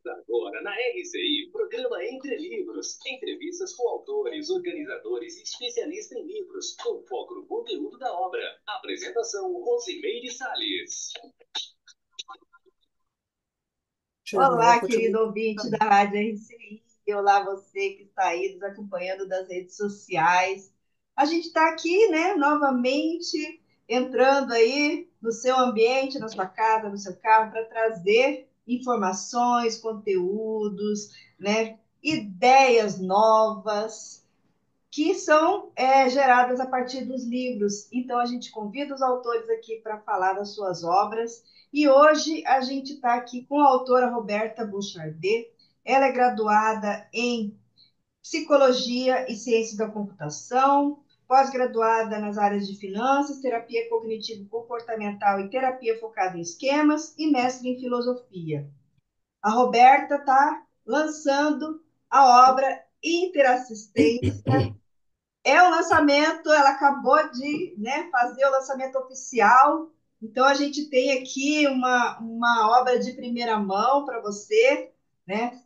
Agora, na RCI, programa Entre Livros. Entrevistas com autores, organizadores e especialistas em livros, com foco no conteúdo da obra. Apresentação, Rosimeire Salles. Tirando meu Olá, óculos, deixa eu querido ver. ouvinte da Rádio RCI. Olá, você que está aí nos acompanhando das redes sociais. A gente está aqui, né, novamente entrando aí no seu ambiente, na sua casa, no seu carro, para trazer informações, conteúdos, né, ideias novas que são geradas a partir dos livros. Então, a gente convida os autores aqui para falar das suas obras. E hoje a gente está aqui com a autora Roberta Bouchardet. Ela é graduada em Psicologia e Ciências da Computação, pós-graduada nas áreas de finanças, terapia cognitivo-comportamental e terapia focada em esquemas, e mestre em filosofia. A Roberta está lançando a obra Interassistência. É o lançamento, ela acabou de, né, fazer o lançamento oficial, então a gente tem aqui uma obra de primeira mão para você, né?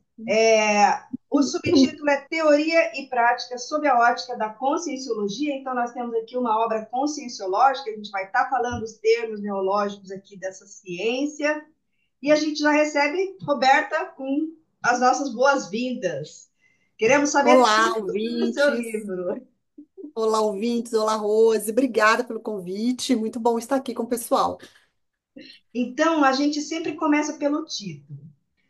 O subtítulo é Teoria e Prática sob a ótica da Conscienciologia, então nós temos aqui uma obra conscienciológica, a gente vai estar falando os termos neológicos aqui dessa ciência, e a gente já recebe Roberta com as nossas boas-vindas. Queremos saber Olá, tudo sobre o seu ouvintes. livro. Olá, ouvintes. Olá, Rose. Obrigada pelo convite. Muito bom estar aqui com o pessoal. Então, a gente sempre começa pelo título.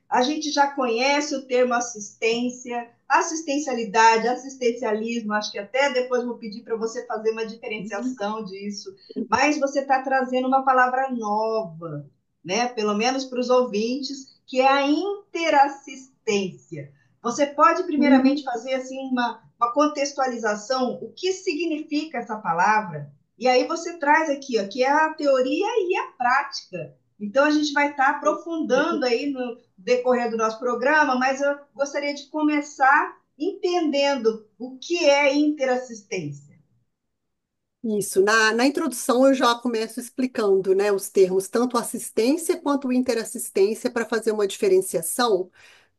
A gente já conhece o termo assistência, assistencialidade, assistencialismo. Acho que até depois vou pedir para você fazer uma diferenciação disso. Mas você está trazendo uma palavra nova, né? Pelo menos para os ouvintes, que é a interassistência. Você pode, primeiramente, Uhum. fazer assim uma contextualização, o que significa essa palavra? E aí você traz aqui, ó, que é a teoria e a prática. Então, a gente vai estar aprofundando aí no decorrer do nosso programa, mas eu gostaria de começar entendendo o que é interassistência. Isso. Na introdução, eu já começo explicando, né, os termos, tanto assistência quanto interassistência, para fazer uma diferenciação,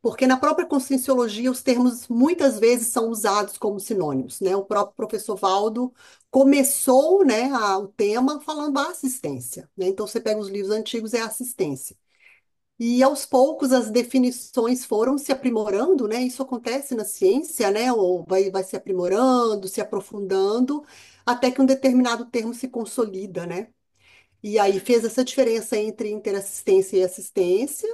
porque na própria Conscienciologia, os termos muitas vezes são usados como sinônimos, né? O próprio professor Valdo começou, né, o tema falando assistência, né? Então, você pega os livros antigos, é assistência. E aos poucos as definições foram se aprimorando, né? Isso acontece na ciência, né? Ou vai se aprimorando, se aprofundando, até que um determinado termo se consolida, né? E aí fez essa diferença entre interassistência e assistência,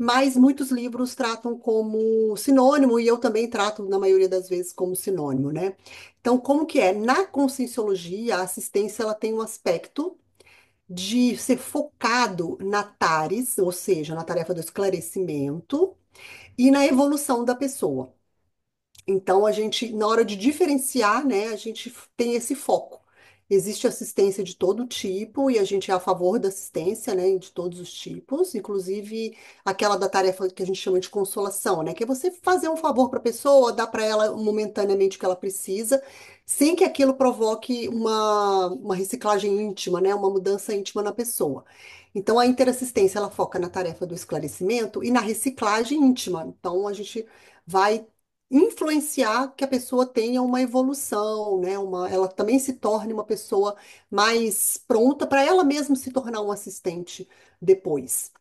mas muitos livros tratam como sinônimo, e eu também trato, na maioria das vezes, como sinônimo, né? Então, como que é? Na conscienciologia, a assistência ela tem um aspecto de ser focado na TARES, ou seja, na tarefa do esclarecimento, e na evolução da pessoa. Então, a gente, na hora de diferenciar, né, a gente tem esse foco. Existe assistência de todo tipo e a gente é a favor da assistência, né, de todos os tipos, inclusive aquela da tarefa que a gente chama de consolação, né, que é você fazer um favor para a pessoa, dar para ela momentaneamente o que ela precisa, sem que aquilo provoque uma reciclagem íntima, né, uma mudança íntima na pessoa. Então, a interassistência, ela foca na tarefa do esclarecimento e na reciclagem íntima. Então, a gente vai influenciar que a pessoa tenha uma evolução, né? Ela também se torne uma pessoa mais pronta para ela mesma se tornar um assistente depois.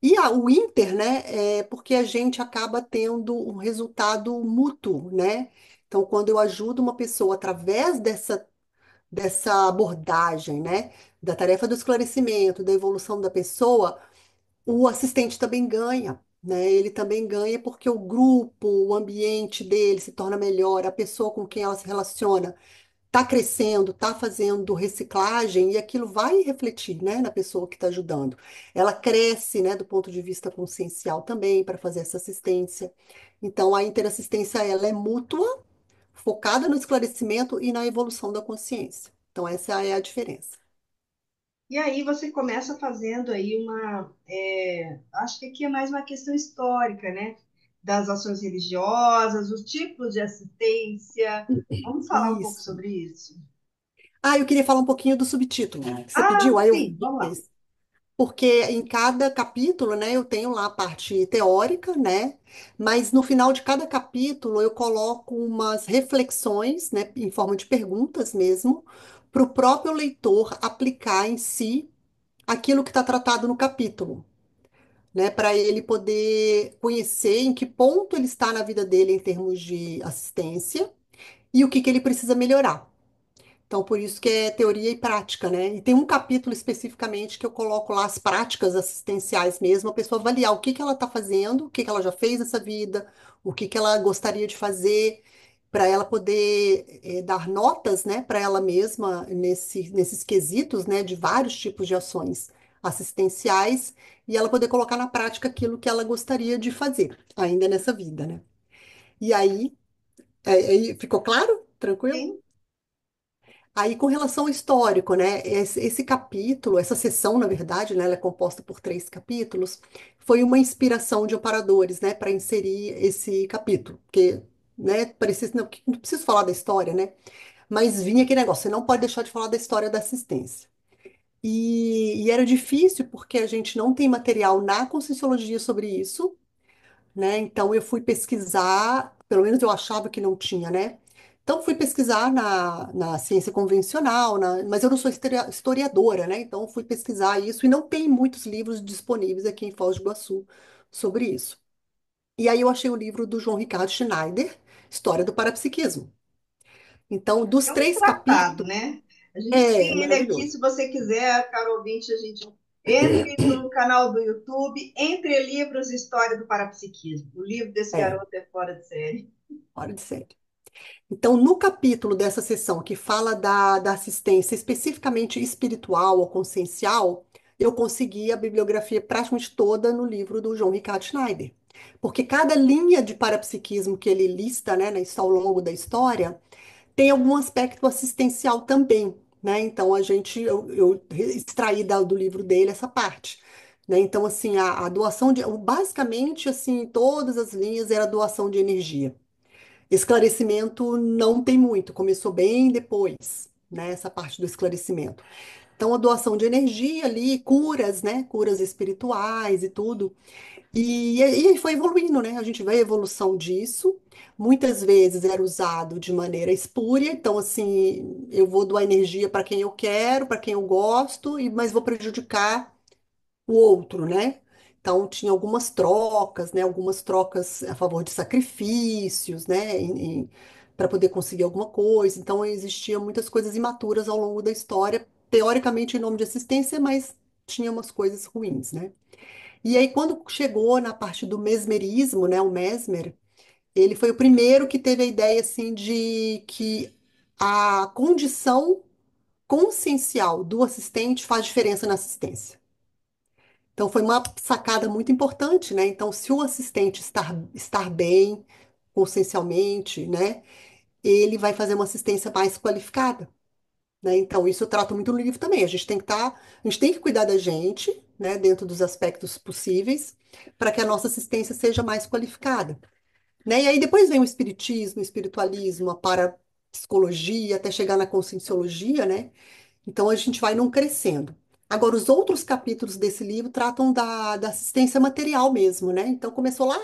E o Inter, né, é porque a gente acaba tendo um resultado mútuo, né? Então, quando eu ajudo uma pessoa através dessa abordagem, né, da tarefa do esclarecimento, da evolução da pessoa, o assistente também ganha, né? Ele também ganha porque o grupo, o ambiente dele se torna melhor, a pessoa com quem ela se relaciona está crescendo, está fazendo reciclagem e aquilo vai refletir, né, na pessoa que está ajudando. Ela cresce, né, do ponto de vista consciencial também para fazer essa assistência. Então, a interassistência ela é mútua, focada no esclarecimento e na evolução da consciência. Então, essa é a diferença. E aí você começa fazendo aí acho que aqui é mais uma questão histórica, né? Das ações religiosas, os tipos de assistência. Vamos falar um pouco Isso. sobre isso? Ah, eu queria falar um pouquinho do subtítulo, que você Ah, pediu, aí eu sim, vamos lá. porque em cada capítulo, né, eu tenho lá a parte teórica, né, mas no final de cada capítulo eu coloco umas reflexões, né, em forma de perguntas mesmo, para o próprio leitor aplicar em si aquilo que está tratado no capítulo, né, para ele poder conhecer em que ponto ele está na vida dele em termos de assistência e o que que ele precisa melhorar. Então, por isso que é teoria e prática, né? E tem um capítulo especificamente que eu coloco lá as práticas assistenciais mesmo, a pessoa avaliar o que que ela está fazendo, o que que ela já fez nessa vida, o que que ela gostaria de fazer, para ela poder dar notas, né, para ela mesma nesses quesitos, né, de vários tipos de ações assistenciais, e ela poder colocar na prática aquilo que ela gostaria de fazer, ainda nessa vida, né? E aí, ficou claro? Tranquilo? Sim, Aí, com relação ao histórico, né? Esse capítulo, essa sessão, na verdade, né? Ela é composta por 3 capítulos. Foi uma inspiração de operadores, né? Para inserir esse capítulo, porque, né? Parecia, não, não preciso falar da história, né? Mas vinha aquele negócio, você não pode deixar de falar da história da assistência. E era difícil porque a gente não tem material na Conscienciologia sobre isso, né? Então eu fui pesquisar, pelo menos eu achava que não tinha, né? Então fui pesquisar na ciência convencional, mas eu não sou historiadora, né? Então fui pesquisar isso e não tem muitos livros disponíveis aqui em Foz do Iguaçu sobre isso. E aí eu achei o livro do João Ricardo Schneider, História do Parapsiquismo. Então, dos é um 3 capítulos, tratado, né? A gente é tem ele aqui, maravilhoso. se você quiser, caro ouvinte, a gente entre no canal do YouTube, Entre Livros História do Parapsiquismo. O livro desse É, garoto é fora de série. hora de série. Então, no capítulo dessa sessão que fala da assistência especificamente espiritual ou consciencial, eu consegui a bibliografia praticamente toda no livro do João Ricardo Schneider. Porque cada linha de parapsiquismo que ele lista, né, ao longo da história, tem algum aspecto assistencial também, né? Então, eu extraí do livro dele essa parte. Né? Então, assim, a doação basicamente, assim, todas as linhas era doação de energia. Esclarecimento não tem muito, começou bem depois, né, essa parte do esclarecimento. Então, a doação de energia ali, curas, né, curas espirituais e tudo. E foi evoluindo, né? A gente vê a evolução disso. Muitas vezes era usado de maneira espúria, então, assim, eu vou doar energia para quem eu quero, para quem eu gosto, mas vou prejudicar o outro, né? Então tinha algumas trocas, né? Algumas trocas a favor de sacrifícios, né? Para poder conseguir alguma coisa. Então existiam muitas coisas imaturas ao longo da história, teoricamente em nome de assistência, mas tinha umas coisas ruins, né? E aí quando chegou na parte do mesmerismo, né? O Mesmer, ele foi o primeiro que teve a ideia assim de que a condição consciencial do assistente faz diferença na assistência. Então, foi uma sacada muito importante, né? Então, se o assistente estar bem, consciencialmente, né, ele vai fazer uma assistência mais qualificada, né? Então, isso eu trato muito no livro também. A gente tem que cuidar da gente, né, dentro dos aspectos possíveis, para que a nossa assistência seja mais qualificada, né? E aí depois vem o espiritismo, o espiritualismo, a parapsicologia, até chegar na conscienciologia, né? Então a gente vai não crescendo. Agora, os outros capítulos desse livro tratam da assistência material mesmo, né? Então começou lá,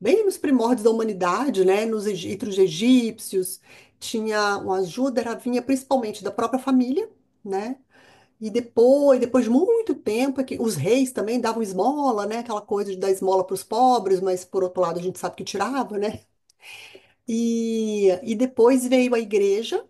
bem nos primórdios da humanidade, né? Entre os egípcios, tinha uma ajuda, vinha principalmente da própria família, né? E depois de muito tempo, é que os reis também davam esmola, né? Aquela coisa de dar esmola para os pobres, mas por outro lado a gente sabe que tirava, né? E depois veio a igreja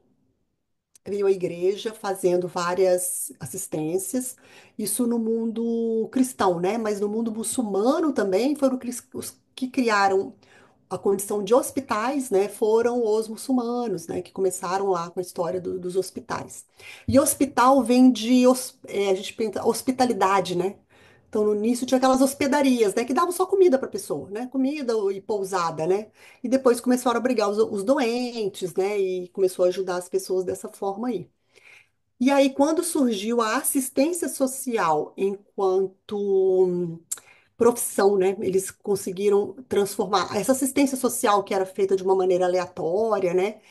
fazendo várias assistências, isso no mundo cristão, né? Mas no mundo muçulmano também foram os que criaram a condição de hospitais, né? Foram os muçulmanos, né? Que começaram lá com a história dos hospitais. E hospital vem a gente pensa, hospitalidade, né? Então, no início tinha aquelas hospedarias, né, que davam só comida para a pessoa, né, comida e pousada, né, e depois começaram a abrigar os doentes, né, e começou a ajudar as pessoas dessa forma aí. E aí, quando surgiu a assistência social enquanto profissão, né, eles conseguiram transformar essa assistência social que era feita de uma maneira aleatória, né,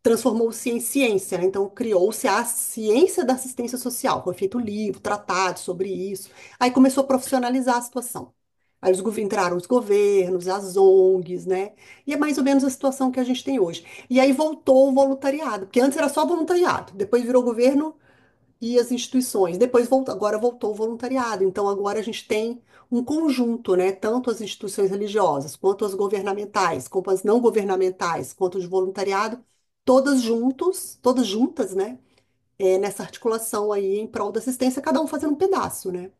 transformou-se em ciência, né? Então criou-se a ciência da assistência social, foi feito livro, tratado sobre isso. Aí começou a profissionalizar a situação. Aí entraram os governos, as ONGs, né? E é mais ou menos a situação que a gente tem hoje. E aí voltou o voluntariado, porque antes era só voluntariado, depois virou governo e as instituições. Depois voltou, agora voltou o voluntariado. Então agora a gente tem um conjunto, né? Tanto as instituições religiosas, quanto as governamentais, quanto as não governamentais, quanto de voluntariado, todas juntas, né? Nessa articulação aí em prol da assistência, cada um fazendo um pedaço, né?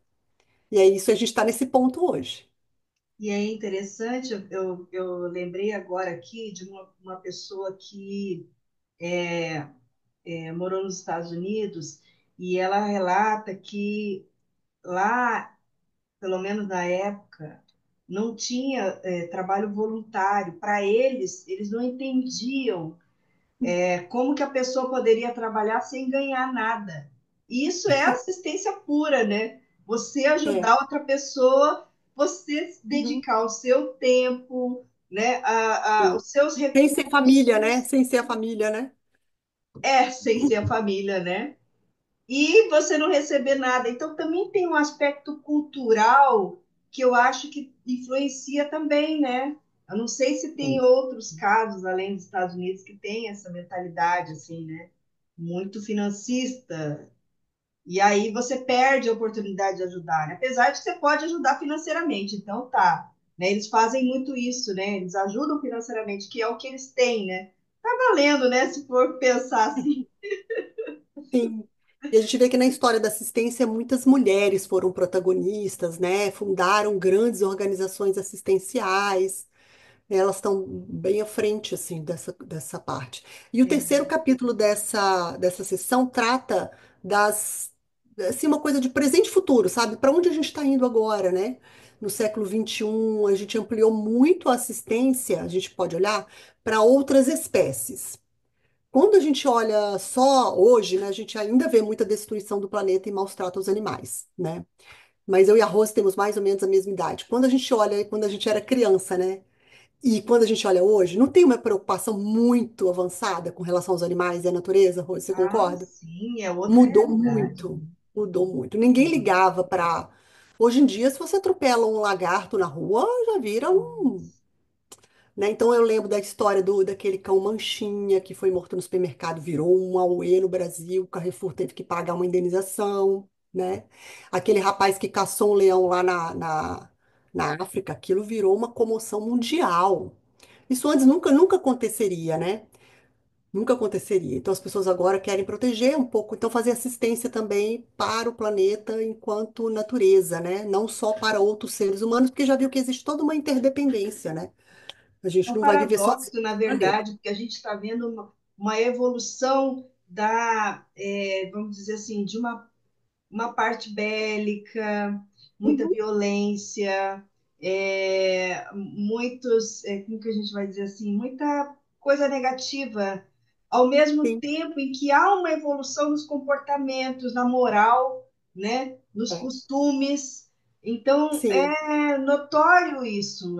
E é isso, a gente está nesse ponto hoje. E é interessante, eu lembrei agora aqui de uma pessoa que morou nos Estados Unidos e ela relata que lá, pelo menos na época, não tinha trabalho voluntário. Para eles, eles não entendiam como que a pessoa poderia trabalhar sem ganhar nada. Isso é assistência pura, né? Você É. ajudar outra pessoa, você Uhum. dedicar o seu tempo, né, Sim. os seus Sem ser família, né? recursos, Sem ser a família, né? sem ser a família, né? E você não receber nada. Então, também tem um aspecto cultural que eu acho que influencia também, né? Eu não sei se tem Sim. outros casos, além dos Estados Unidos, que tem essa mentalidade, assim, né? Muito financista. E aí você perde a oportunidade de ajudar, né? Apesar de que você pode ajudar financeiramente. Então, tá. Né? Eles fazem muito isso, né? Eles ajudam financeiramente, que é o que eles têm, né? Tá valendo, né? Se for pensar assim. Sim. E a gente vê que na história da assistência muitas mulheres foram protagonistas, né? Fundaram grandes organizações assistenciais. Elas estão bem à frente, assim, dessa parte. E o terceiro capítulo dessa sessão trata assim, uma coisa de presente e futuro, sabe? Para onde a gente está indo agora, né? No século XXI, a gente ampliou muito a assistência, a gente pode olhar para outras espécies. Quando a gente olha só hoje, né, a gente ainda vê muita destruição do planeta e maus tratos aos animais, né? Mas eu e a Rose temos mais ou menos a mesma idade. Quando a gente olha, quando a gente era criança, né? E quando a gente olha hoje, não tem uma preocupação muito avançada com relação aos animais e à natureza, Rose, você Ah, concorda? sim, é outra Mudou realidade, muito, né? mudou muito. Ninguém ligava para. Hoje em dia, se você atropela um lagarto na rua, já vira um, né? Então eu lembro da história daquele cão Manchinha que foi morto no supermercado, virou um auê no Brasil, o Carrefour teve que pagar uma indenização, né? Aquele rapaz que caçou um leão lá na África, aquilo virou uma comoção mundial. Isso antes nunca aconteceria, né? Nunca aconteceria. Então as pessoas agora querem proteger um pouco, então fazer assistência também para o planeta enquanto natureza, né? Não só para outros seres humanos, porque já viu que existe toda uma interdependência, né? A É gente um não vai viver sozinho paradoxo, na no planeta. verdade, porque a gente está vendo uma evolução vamos dizer assim, de uma parte bélica, muita Uhum. violência, como que a gente vai dizer assim, muita coisa negativa, ao mesmo Sim, tempo em que há uma evolução nos comportamentos, na moral, né, nos é, costumes. Então, sim, é notório isso,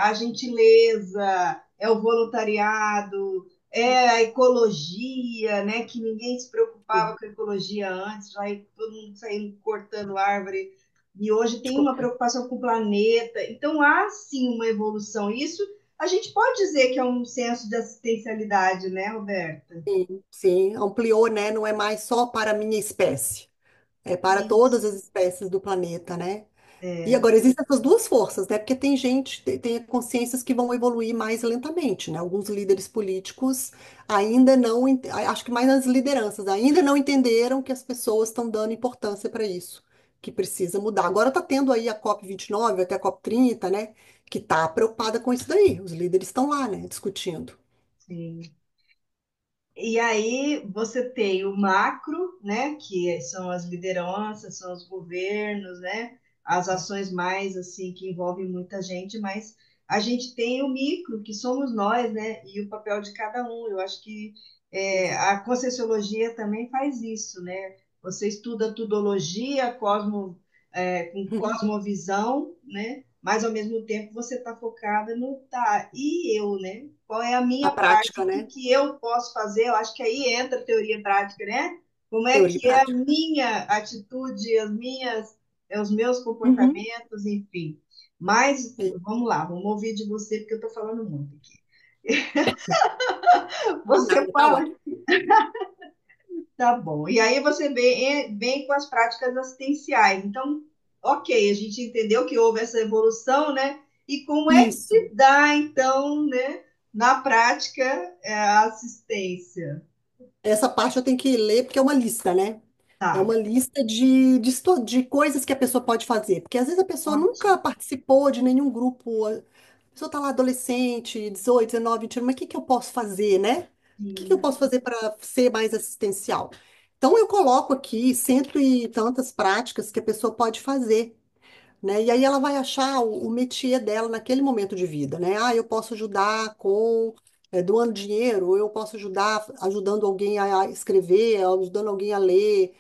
a gentileza, é o voluntariado, é a ecologia, né? Que ninguém se preocupava sim. com a ecologia antes, já todo mundo saindo cortando árvore, e hoje De tem uma qualquer- preocupação com o planeta. Então há sim uma evolução. Isso a gente pode dizer que é um senso de assistencialidade, né, Roberta? Sim, sim, ampliou, né? Não é mais só para a minha espécie, é para Isso. todas as espécies do planeta, né? E É. agora existem essas duas forças, né? Porque tem gente, tem consciências que vão evoluir mais lentamente, né? Alguns líderes políticos ainda não, acho que mais nas lideranças, ainda não entenderam que as pessoas estão dando importância para isso, que precisa mudar. Agora está tendo aí a COP29 até a COP30, né? Que está preocupada com isso daí. Os líderes estão lá, né? Discutindo. Sim. E aí você tem o macro, né, que são as lideranças, são os governos, né, as ações mais assim que envolvem muita gente, mas a gente tem o micro, que somos nós, né, e o papel de cada um. Eu acho que Exato. a Conscienciologia também faz isso, né? Você estuda tudologia, com cosmovisão, né? mas ao mesmo tempo você está focada no tá, e eu, né? Qual é a A minha parte? prática, O que né? que eu posso fazer? Eu acho que aí entra a teoria e prática, né? Como é Teoria e que é a prática. minha atitude, os meus Uhum. comportamentos, enfim. Mas vamos lá, vamos ouvir de você, porque eu estou falando muito aqui. Não, Você nada, tá fala, ótimo. tá bom. E aí você vem com as práticas assistenciais. Então, ok, a gente entendeu que houve essa evolução, né? E como é que Isso. se dá, então, né, na prática, a assistência? Essa parte eu tenho que ler porque é uma lista, né? É Tá, uma lista de coisas que a pessoa pode fazer. Porque às vezes a pessoa nunca ótimo. participou de nenhum grupo. A pessoa está lá adolescente, 18, 19, 21, mas o que que eu posso fazer, né? O que que eu Sim. posso fazer para ser mais assistencial? Então eu coloco aqui cento e tantas práticas que a pessoa pode fazer, né? E aí ela vai achar o métier dela naquele momento de vida, né? Ah, eu posso ajudar com doando dinheiro, ou eu posso ajudar ajudando alguém a escrever, ajudando alguém a ler,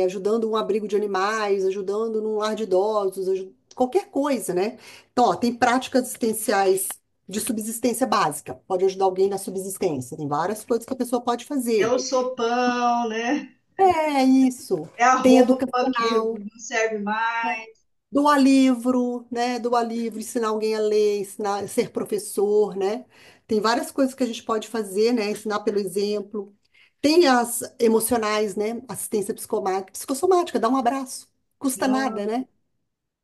ajudando um abrigo de animais, ajudando num lar de idosos, qualquer coisa, né? Então, ó, tem práticas existenciais de subsistência básica, pode ajudar alguém na subsistência, tem várias coisas que a pessoa pode É fazer. o sopão, né? É isso. É a Tem roupa que educacional. não serve mais. Doar livro, né? Doar livro, ensinar alguém a ler, ensinar, ser professor, né? Tem várias coisas que a gente pode fazer, né? Ensinar pelo exemplo. Tem as emocionais, né? Assistência psicossomática, dar um abraço. Custa nada, Não, né?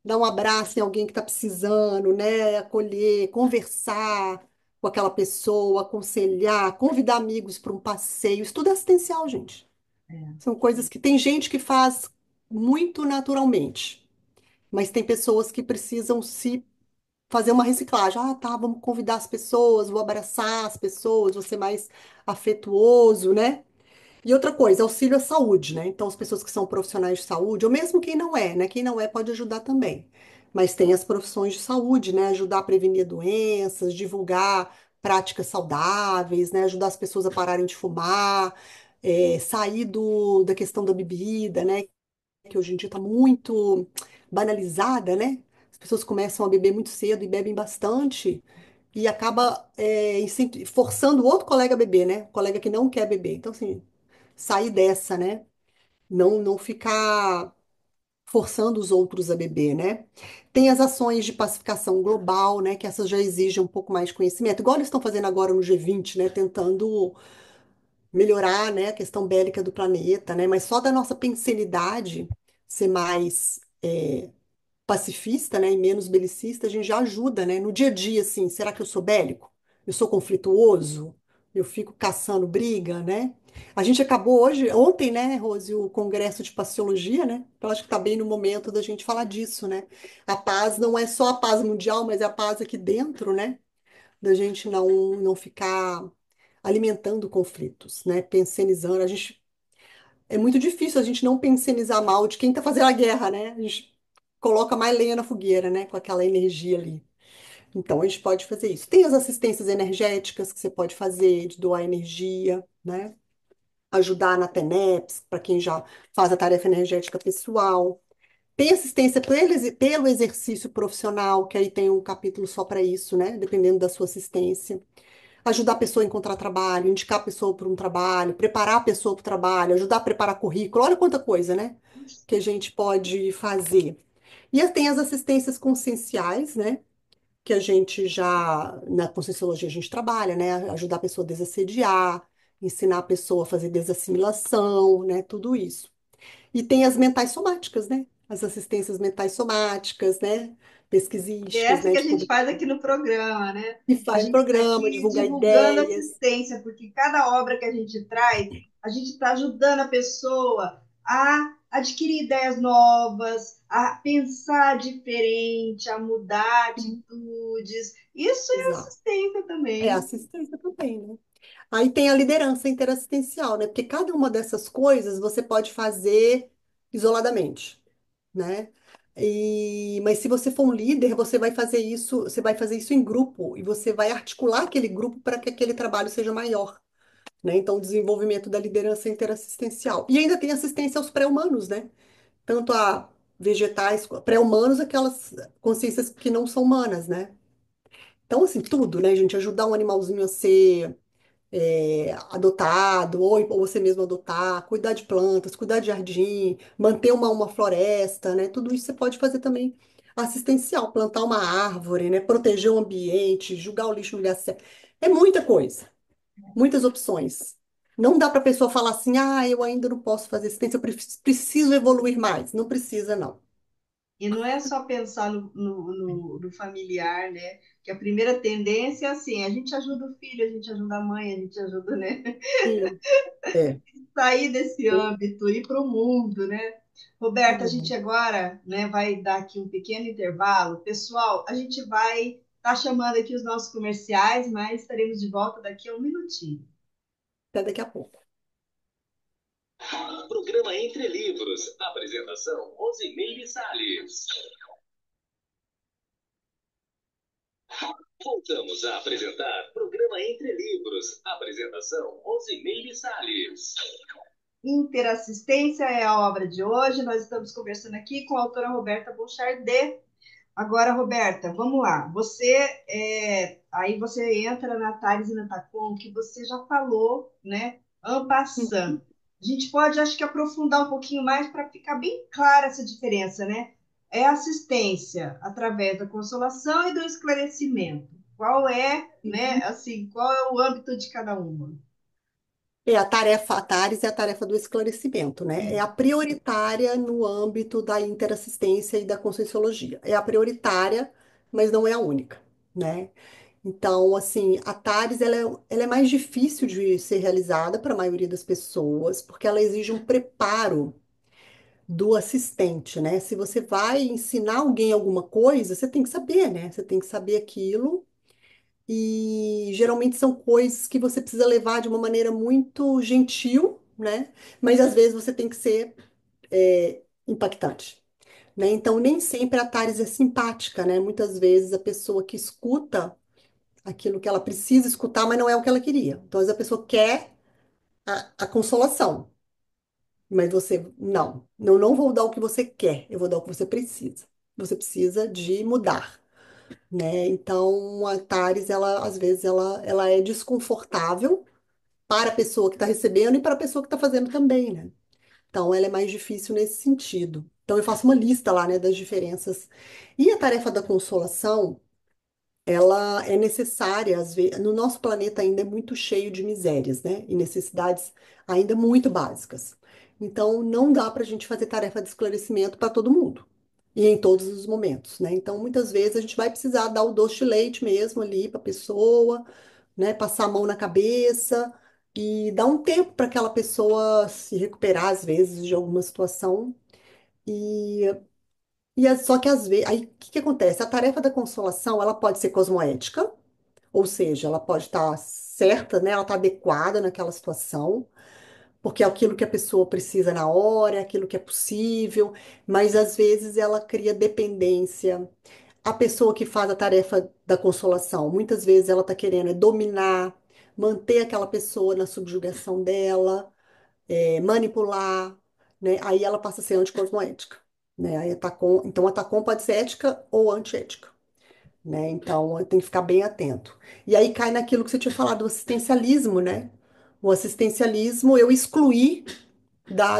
Dar um abraço em alguém que está precisando, né? Acolher, conversar com aquela pessoa, aconselhar, convidar amigos para um passeio. Isso tudo é assistencial, gente. é. São coisas que tem gente que faz muito naturalmente. Mas tem pessoas que precisam se fazer uma reciclagem. Ah, tá, vamos convidar as pessoas, vou abraçar as pessoas, vou ser mais afetuoso, né? E outra coisa, auxílio à saúde, né? Então, as pessoas que são profissionais de saúde, ou mesmo quem não é, né? Quem não é pode ajudar também. Mas tem as profissões de saúde, né? Ajudar a prevenir doenças, divulgar práticas saudáveis, né? Ajudar as pessoas a pararem de fumar, sair da questão da bebida, né? Que hoje em dia está muito banalizada, né? As pessoas começam a beber muito cedo e bebem bastante e acaba forçando o outro colega a beber, né? O colega que não quer beber. Então, assim, sair dessa, né? Não ficar forçando os outros a beber, né? Tem as ações de pacificação global, né? Que essas já exigem um pouco mais de conhecimento, igual eles estão fazendo agora no G20, né? Tentando melhorar, né, a questão bélica do planeta, né? Mas só da nossa pensenidade ser mais pacifista, né, e menos belicista, a gente já ajuda, né? No dia a dia, assim, será que eu sou bélico? Eu sou conflituoso? Eu fico caçando briga, né? A gente acabou ontem, né, Rose, o Congresso de Paciologia, né? Eu acho que está bem no momento da gente falar disso, né? A paz não é só a paz mundial, mas é a paz aqui dentro, né? Da gente não ficar alimentando conflitos, né? Pensionizando. A gente é muito difícil a gente não pensionizar mal de quem está fazendo a guerra, né? A gente coloca mais lenha na fogueira, né? Com aquela energia ali. Então a gente pode fazer isso. Tem as assistências energéticas que você pode fazer, de doar energia, né? Ajudar na TENEPS, para quem já faz a tarefa energética pessoal. Tem assistência pelo exercício profissional, que aí tem um capítulo só para isso, né? Dependendo da sua assistência. Ajudar a pessoa a encontrar trabalho, indicar a pessoa para um trabalho, preparar a pessoa para o trabalho, ajudar a preparar currículo. Olha quanta coisa, né? Que a gente pode fazer. E tem as assistências conscienciais, né? Que a gente já, na Conscienciologia, a gente trabalha, né? Ajudar a pessoa a desassediar, ensinar a pessoa a fazer desassimilação, né? Tudo isso. E tem as mentais somáticas, né? As assistências mentais somáticas, né? É Pesquisísticas, essa né? que a De gente publicar, faz aqui no programa, né? e A faz gente está programa, aqui divulgar divulgando ideias. assistência, porque cada obra que a gente traz, a gente está ajudando a pessoa a adquirir ideias novas, a pensar diferente, a mudar atitudes. Isso é Exato. assistência É também. assistência também, né? Aí tem a liderança interassistencial, né? Porque cada uma dessas coisas você pode fazer isoladamente, né? Mas se você for um líder, você vai fazer isso em grupo e você vai articular aquele grupo para que aquele trabalho seja maior, né? Então, o desenvolvimento da liderança interassistencial. E ainda tem assistência aos pré-humanos, né? Tanto a vegetais, pré-humanos, aquelas consciências que não são humanas, né? Então, assim, tudo, né, gente? Ajudar um animalzinho a ser adotado, ou você mesmo adotar, cuidar de plantas, cuidar de jardim, manter uma floresta, né? Tudo isso você pode fazer também assistencial, plantar uma árvore, né? Proteger o ambiente, jogar o lixo no lugar certo. É muita coisa, muitas opções. Não dá para a pessoa falar assim, ah, eu ainda não posso fazer assistência, eu preciso evoluir mais. Não precisa, não. E não é só pensar no familiar, né? Que a primeira tendência é assim, a gente ajuda o filho, a gente ajuda a mãe, a gente ajuda, né? Sim, é. Sair desse âmbito, ir para o mundo, né? Roberta, a gente Uhum. agora, né, vai dar aqui um pequeno intervalo. Pessoal, a gente vai estar chamando aqui os nossos comerciais, mas estaremos de volta daqui a um minutinho. Até daqui a pouco. Programa Entre Livros. Apresentação: Rosimeire Salles. Voltamos a apresentar Programa Entre Livros. Apresentação: Rosimeire Salles. Interassistência é a obra de hoje. Nós estamos conversando aqui com a autora Roberta Bouchardet. Agora, Roberta, vamos lá. Aí você entra na Thales e na Tacom, que você já falou, né? En passant. Uhum. A gente pode, acho que, aprofundar um pouquinho mais para ficar bem clara essa diferença, né? É assistência através da consolação e do esclarecimento. Qual é, né? Assim, qual é o âmbito de cada uma? A tarefa, a TARES é a tarefa do esclarecimento, né? É a prioritária no âmbito da interassistência e da conscienciologia. É a prioritária, mas não é a única, né? Então, assim, a TARES, ela é mais difícil de ser realizada para a maioria das pessoas, porque ela exige um preparo do assistente, né? Se você vai ensinar alguém alguma coisa, você tem que saber, né? Você tem que saber aquilo. E geralmente são coisas que você precisa levar de uma maneira muito gentil, né? Mas às vezes você tem que ser impactante, né? Então nem sempre a Thares é simpática, né? Muitas vezes a pessoa que escuta aquilo que ela precisa escutar, mas não é o que ela queria. Então às vezes a pessoa quer a consolação, mas você não vou dar o que você quer, eu vou dar o que você precisa. Você precisa de mudar, né? Então, a Thares, ela, às vezes, ela é desconfortável para a pessoa que está recebendo e para a pessoa que está fazendo também, né? Então, ela é mais difícil nesse sentido. Então, eu faço uma lista lá, né, das diferenças. E a tarefa da consolação, ela é necessária, às vezes, no nosso planeta ainda é muito cheio de misérias, né? E necessidades ainda muito básicas. Então, não dá para a gente fazer tarefa de esclarecimento para todo mundo. E em todos os momentos, né? Então, muitas vezes a gente vai precisar dar o doce de leite mesmo ali para a pessoa, né? Passar a mão na cabeça e dar um tempo para aquela pessoa se recuperar, às vezes, de alguma situação. E só que às vezes, aí o que que acontece? A tarefa da consolação, ela pode ser cosmoética, ou seja, ela pode estar certa, né? Ela está adequada naquela situação, porque é aquilo que a pessoa precisa na hora, é aquilo que é possível, mas às vezes ela cria dependência. A pessoa que faz a tarefa da consolação, muitas vezes ela está querendo dominar, manter aquela pessoa na subjugação dela, manipular, né? Aí ela passa a ser anticosmoética, né? Aí a então a Tacom pode ser ética ou antiética, né? Então tem que ficar bem atento. E aí cai naquilo que você tinha falado, do assistencialismo, né? O assistencialismo eu excluí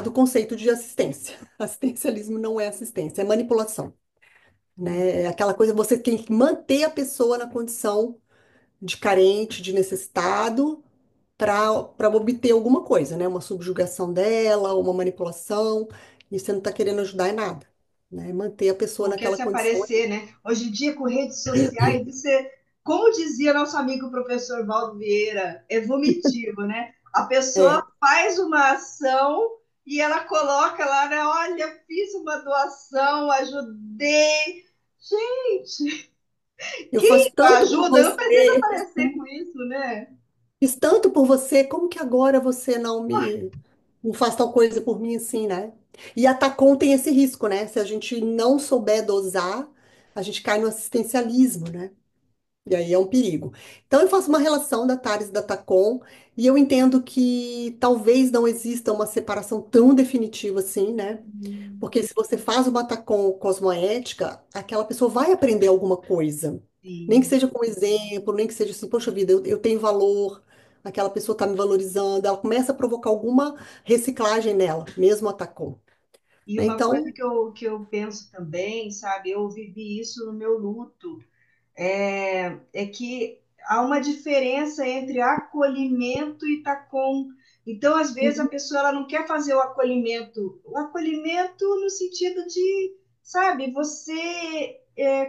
do conceito de assistência. Assistencialismo não é assistência, é manipulação, né? É aquela coisa, você tem que manter a pessoa na condição de carente, de necessitado, para obter alguma coisa, né? Uma subjugação dela, uma manipulação, e você não está querendo ajudar em nada, né? Manter a pessoa Não quer naquela se condição. aparecer, né? Hoje em dia, com redes sociais, como dizia nosso amigo professor Valdo Vieira, é vomitivo, né? A pessoa É, faz uma ação e ela coloca lá, né? Olha, fiz uma doação, ajudei. Gente, eu faço quem tanto por ajuda não precisa você, aparecer com isso, né? fiz tanto por você, como que agora você não faz tal coisa por mim assim, né? E a Tacom tem esse risco, né? Se a gente não souber dosar, a gente cai no assistencialismo, né? E aí é um perigo. Então eu faço uma relação da TARES e da TACOM e eu entendo que talvez não exista uma separação tão definitiva assim, né? Hum, Porque se você faz uma TACOM cosmoética, aquela pessoa vai aprender alguma coisa. Nem que sim. seja com exemplo, nem que seja assim, poxa vida, eu tenho valor, aquela pessoa está me valorizando, ela começa a provocar alguma reciclagem nela, mesmo a TACOM. E Né? uma coisa Então, que eu penso também, sabe, eu vivi isso no meu luto, é que há uma diferença entre acolhimento e tacom. Então, às vezes, a uhum, pessoa ela não quer fazer o acolhimento no sentido de, sabe, você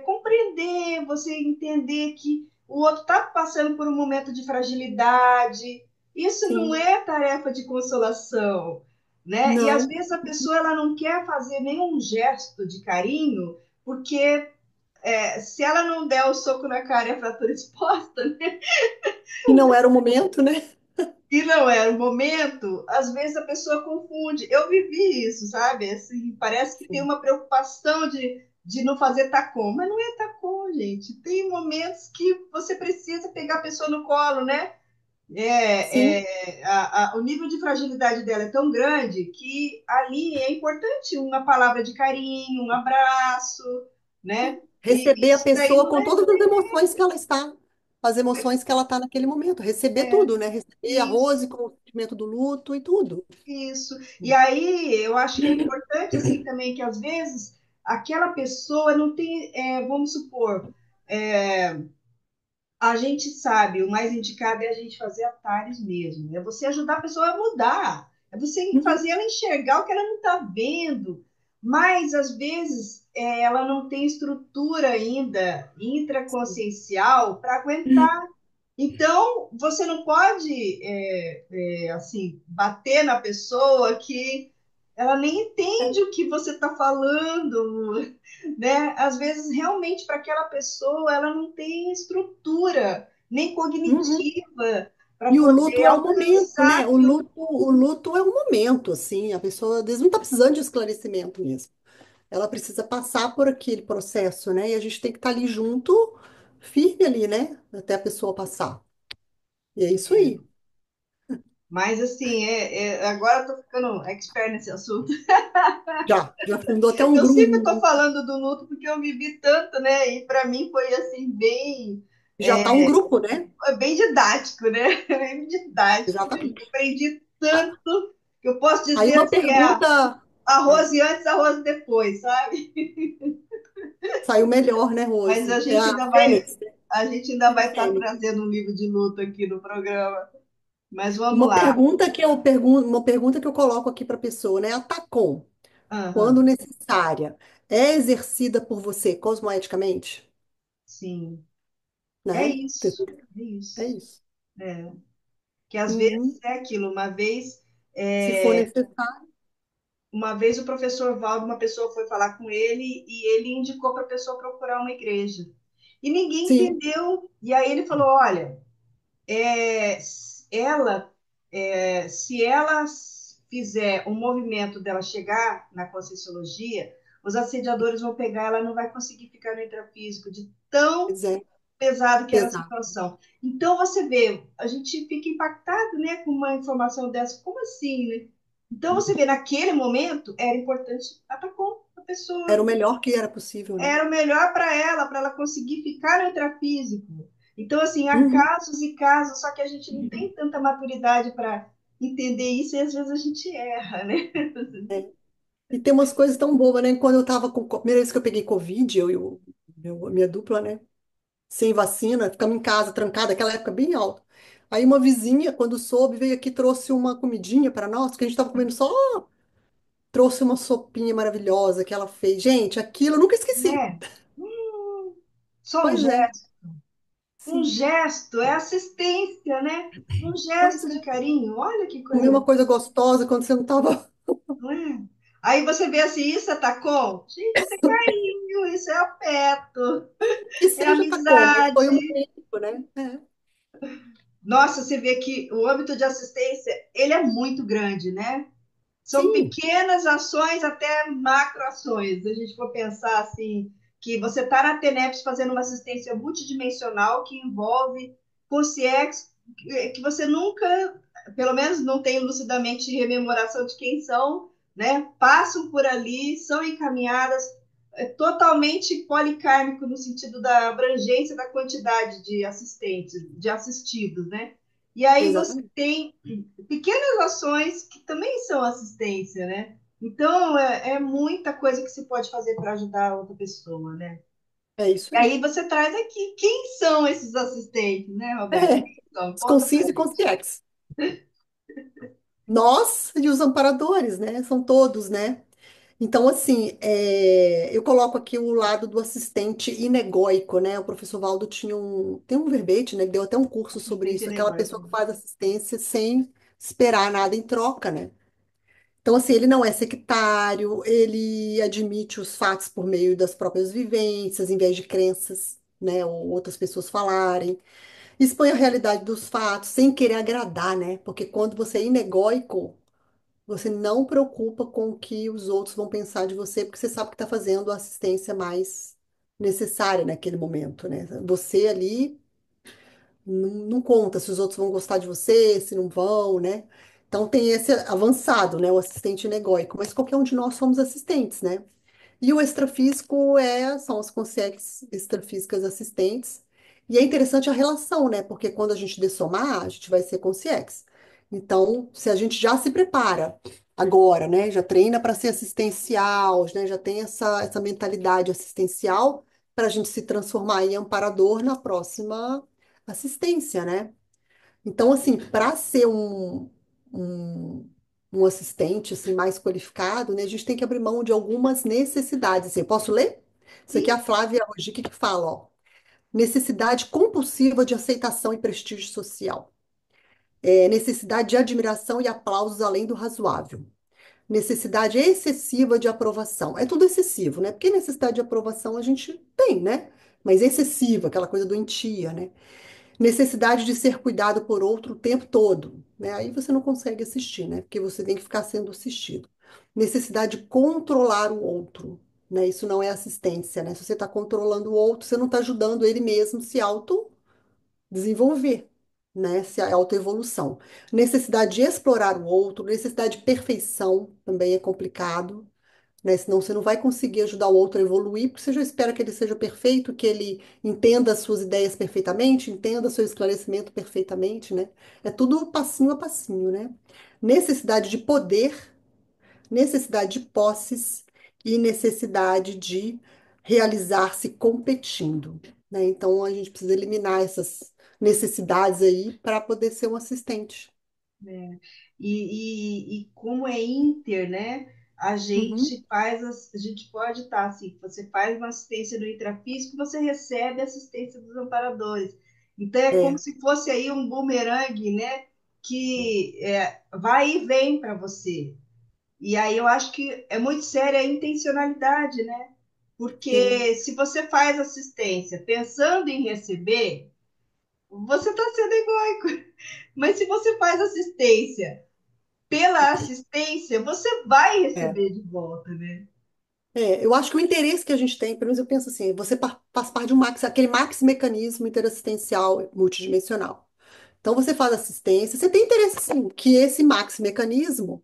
compreender, você entender que o outro está passando por um momento de fragilidade. Isso não sim, é tarefa de consolação, né? E às não. vezes a pessoa ela não quer fazer nenhum gesto de carinho, porque se ela não der o soco na cara e a fratura exposta, né, E não era o momento, né? e não é o momento, às vezes a pessoa confunde. Eu vivi isso, sabe? Assim, parece que tem Sim, uma preocupação de não fazer tacom, mas não é tacom, gente. Tem momentos que você precisa pegar a pessoa no colo, né? sim, O nível de fragilidade dela é tão grande que ali é importante uma palavra de carinho, um abraço, né? sim. E Receber a isso daí pessoa não com é todas as emoções que ela está, as emoções que ela está naquele momento, receber tudo, né? Receber a isso. Rose com o sentimento do luto e tudo. Isso. E aí, eu acho que é importante, assim, também, que às vezes aquela pessoa não tem, vamos supor, é, a gente sabe, o mais indicado é a gente fazer atares mesmo, é você ajudar a pessoa a mudar, é você Uhum, fazer ela enxergar o que ela não está vendo, mas às vezes ela não tem estrutura ainda sim. intraconsciencial para aguentar. Então, você não pode, assim, bater na pessoa que ela nem entende o que você está falando, né? Às vezes, realmente, para aquela pessoa, ela não tem estrutura, nem Uhum. cognitiva, para E o poder luto é o momento, alcançar né? aquilo. O luto é o momento, assim. A pessoa, às vezes, não está precisando de esclarecimento mesmo. Ela precisa passar por aquele processo, né? E a gente tem que estar ali junto, firme ali, né? Até a pessoa passar. E é isso aí. Mas, assim, agora eu estou ficando expert nesse assunto. Já fundou até Eu sempre estou falando do luto porque eu vivi tanto, né? E para mim foi, assim, bem já tá um grupo, né? é bem didático, né? É bem didático. Eu Exatamente. aprendi tanto que eu posso Aí dizer uma assim, é pergunta, é, arroz antes, arroz depois, sabe? saiu melhor, né, Mas a Rose? É gente a ainda vai, Fênix, né? a gente ainda A vai estar Fênix. trazendo um livro de luto aqui no programa. Mas vamos Uma lá. pergunta que eu pergunto, uma pergunta que eu coloco aqui para a pessoa, né? A TACOM, quando Aham, necessária, é exercida por você cosmoeticamente, sim. É né? isso. É É isso. isso. É. Que às vezes Uhum. é aquilo. Se for necessário, Uma vez o professor Valdo, uma pessoa foi falar com ele e ele indicou para a pessoa procurar uma igreja. E ninguém sim, entendeu. E aí ele falou: olha, é, ela, se ela fizer um movimento dela chegar na Conscienciologia, os assediadores vão pegar, ela não vai conseguir ficar no intrafísico de tão pois é, pesado que era a pesado. situação. Então você vê, a gente fica impactado, né, com uma informação dessa. Como assim, né? Então você vê, naquele momento era importante atacar a Era pessoa. o melhor que era possível, né? Era o melhor para ela conseguir ficar no intrafísico. Então, assim, há Uhum. casos e casos, só que a gente não tem tanta maturidade para entender isso e às vezes a gente erra, né? É. E tem umas coisas tão bobas, né? Quando eu tava com, a primeira vez que eu peguei Covid, eu e a minha dupla, né? Sem vacina, ficamos em casa, trancada, aquela época bem alta. Aí uma vizinha, quando soube, veio aqui, trouxe uma comidinha para nós, que a gente estava comendo só, trouxe uma sopinha maravilhosa que ela fez. Gente, aquilo eu nunca esqueci. Né? Hum, só Pois é, um sim, gesto, é assistência, né? Um pois gesto de é. carinho, olha que Comer coisa, uma coisa gostosa quando você não estava. não é? Aí você vê assim, isso é tacom? Gente, isso é carinho, isso é afeto, Que é seja, tá como, mas foi um amizade. tempo, né? É. Nossa, você vê que o âmbito de assistência, ele é muito grande, né? São Sim, pequenas ações até macro ações. Se a gente for pensar assim, que você está na TENEPS fazendo uma assistência multidimensional que envolve consciência que você nunca, pelo menos não tem lucidamente rememoração de quem são, né? Passam por ali, são encaminhadas, totalmente policármico no sentido da abrangência da quantidade de assistentes, de assistidos, né? E aí você Exatamente. tem pequenas ações que também são assistência, né? Então, é muita coisa que se pode fazer para ajudar a outra pessoa, né? É isso E aí. aí você traz aqui quem são esses assistentes, né, Roberto? É, Quem são? os Conta pra consciência e gente. consciência. Nós e os amparadores, né? São todos, né? Então, assim, eu coloco aqui o lado do assistente inegóico, né? O professor Valdo tem um verbete, né? Ele deu até um curso sobre Assistente isso, aquela negócio. pessoa que faz assistência sem esperar nada em troca, né? Então, assim, ele não é sectário, ele admite os fatos por meio das próprias vivências, em vez de crenças, né? Ou outras pessoas falarem. Expõe a realidade dos fatos, sem querer agradar, né? Porque quando você é inegóico, você não preocupa com o que os outros vão pensar de você, porque você sabe que está fazendo a assistência mais necessária naquele momento, né? Você ali não conta se os outros vão gostar de você, se não vão, né? Então tem esse avançado, né? O assistente inegóico, mas qualquer um de nós somos assistentes, né? E o extrafísico são as consciências extrafísicas assistentes. E é interessante a relação, né? Porque quando a gente dessomar, a gente vai ser consciência. Então, se a gente já se prepara agora, né? Já treina para ser assistencial, né? Já tem essa mentalidade assistencial para a gente se transformar em amparador na próxima assistência, né? Então, assim, para ser um, um assistente assim, mais qualificado, né, a gente tem que abrir mão de algumas necessidades. Assim, eu posso ler? Isso aqui é Sim, a Flávia Rogic que fala, ó. Necessidade compulsiva de aceitação e prestígio social. Necessidade de admiração e aplausos além do razoável. Necessidade excessiva de aprovação. É tudo excessivo, né? Porque necessidade de aprovação a gente tem, né? Mas excessiva, aquela coisa doentia, né? Necessidade de ser cuidado por outro o tempo todo, né? Aí você não consegue assistir, né? Porque você tem que ficar sendo assistido. Necessidade de controlar o outro, né? Isso não é assistência, né? Se você está controlando o outro, você não está ajudando ele mesmo se auto-desenvolver, né? Se a autoevolução. Necessidade de explorar o outro, necessidade de perfeição também é complicado, né? Senão você não vai conseguir ajudar o outro a evoluir, porque você já espera que ele seja perfeito, que ele entenda as suas ideias perfeitamente, entenda seu esclarecimento perfeitamente, né? É tudo passinho a passinho, né? Necessidade de poder, necessidade de posses e necessidade de realizar-se competindo, né? Então a gente precisa eliminar essas necessidades aí para poder ser um assistente. né? E como é inter, né? A Uhum. gente faz, a gente pode estar assim, você faz uma assistência no intrafísico, você recebe assistência dos amparadores. Então é como É, se fosse aí um bumerangue, né? Que vai e vem para você. E aí eu acho que é muito séria a intencionalidade, né? sim. Porque se você faz assistência pensando em receber, você está sendo egóico. Mas se você faz assistência pela assistência, você vai É. receber de volta, né? Eu acho que o interesse que a gente tem, pelo menos eu penso assim, você faz parte de um aquele max mecanismo interassistencial multidimensional. Então você faz assistência, você tem interesse sim que esse max mecanismo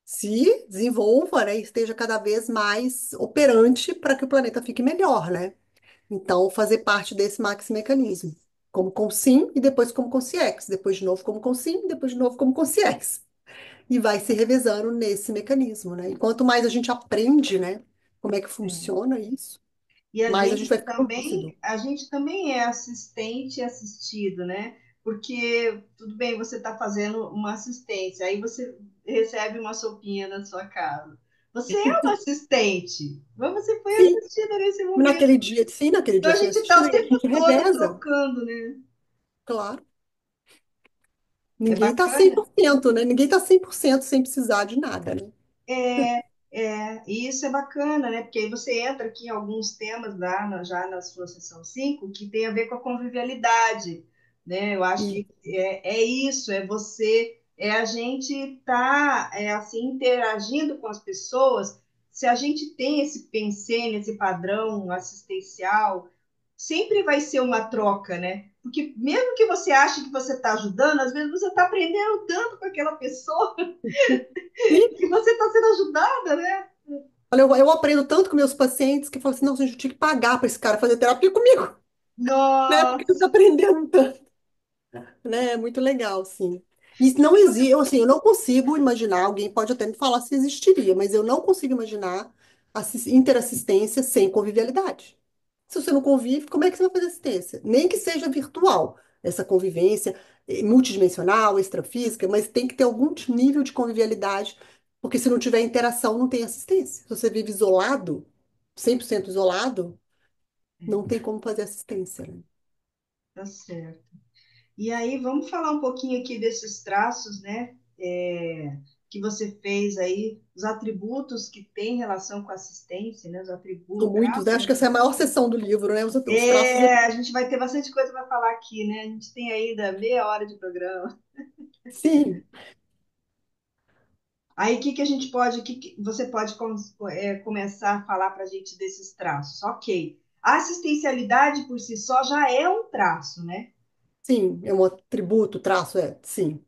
se desenvolva, né, e esteja cada vez mais operante para que o planeta fique melhor, né? Então fazer parte desse max mecanismo, como consim e depois como consciex, depois de novo como consim, depois de novo como consciex. E vai se revezando nesse mecanismo, né? E quanto mais a gente aprende, né, como é que É. funciona isso, E mais a gente vai ficando lúcido. a gente também é assistente e assistido, né? Porque tudo bem, você está fazendo uma assistência, aí você recebe uma sopinha na sua casa. Você é uma assistente, mas você foi Sim, assistida nesse momento. naquele dia, sim, naquele Então dia a foi gente está assistido o e a tempo gente todo reveza, trocando, né? claro. É Ninguém tá cem bacana. por cento, né? Ninguém tá 100% sem precisar de nada, né? E isso é bacana, né? Porque aí você entra aqui em alguns temas lá já na sua sessão 5 que tem a ver com a convivialidade, né? Eu acho E que é isso, é você, é a gente estar assim interagindo com as pessoas se a gente tem esse pensene, esse padrão assistencial, sempre vai ser uma troca, né? Porque mesmo que você ache que você está ajudando, às vezes você está aprendendo tanto com aquela pessoa Sim, que você está sendo ajudada, né? olha, eu aprendo tanto com meus pacientes que eu falo assim, não, gente, eu tinha que pagar para esse cara fazer terapia comigo, né? Porque eu tô Nossa, aprendendo tanto, né? É muito legal, sim. Isso não existe, eu, assim, eu não consigo imaginar, alguém pode até me falar se existiria, mas eu não consigo imaginar interassistência sem convivialidade. Se você não convive, como é que você vai fazer assistência? Nem que seja virtual, essa convivência multidimensional, extrafísica, mas tem que ter algum nível de convivialidade, porque se não tiver interação, não tem assistência. Se você vive isolado, 100% isolado, não tem como fazer assistência, né? tá certo. E aí, vamos falar um pouquinho aqui desses traços, né? Que você fez aí, os atributos que têm relação com a assistência, né? Os São atributos, muitos, né? Acho que essa é a maior seção do livro, né? Os traços de... a gente vai ter bastante coisa para falar aqui, né? A gente tem ainda meia hora de programa. Sim, Aí, o que que a gente pode, o que que você pode começar a falar para a gente desses traços? Ok. A assistencialidade por si só já é um traço, né? sim, é um atributo, traço, é, sim.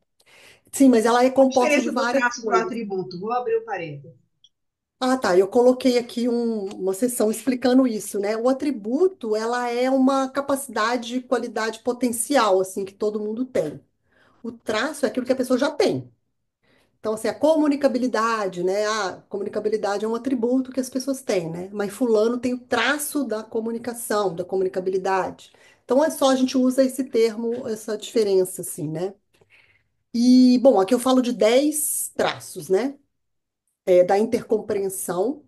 Sim, mas ela é Qual a composta de diferença do várias traço para o coisas. atributo? Vou abrir o parênteses. Ah, tá. Eu coloquei aqui uma seção explicando isso, né? O atributo, ela é uma capacidade, qualidade potencial, assim, que todo mundo tem. O traço é aquilo que a pessoa já tem. Então, assim, a comunicabilidade, né? A comunicabilidade é um atributo que as pessoas têm, né? Mas fulano tem o traço da comunicação, da comunicabilidade. Então, é só a gente usa esse termo, essa diferença, assim, né? E, bom, aqui eu falo de 10 traços, né? Da intercompreensão,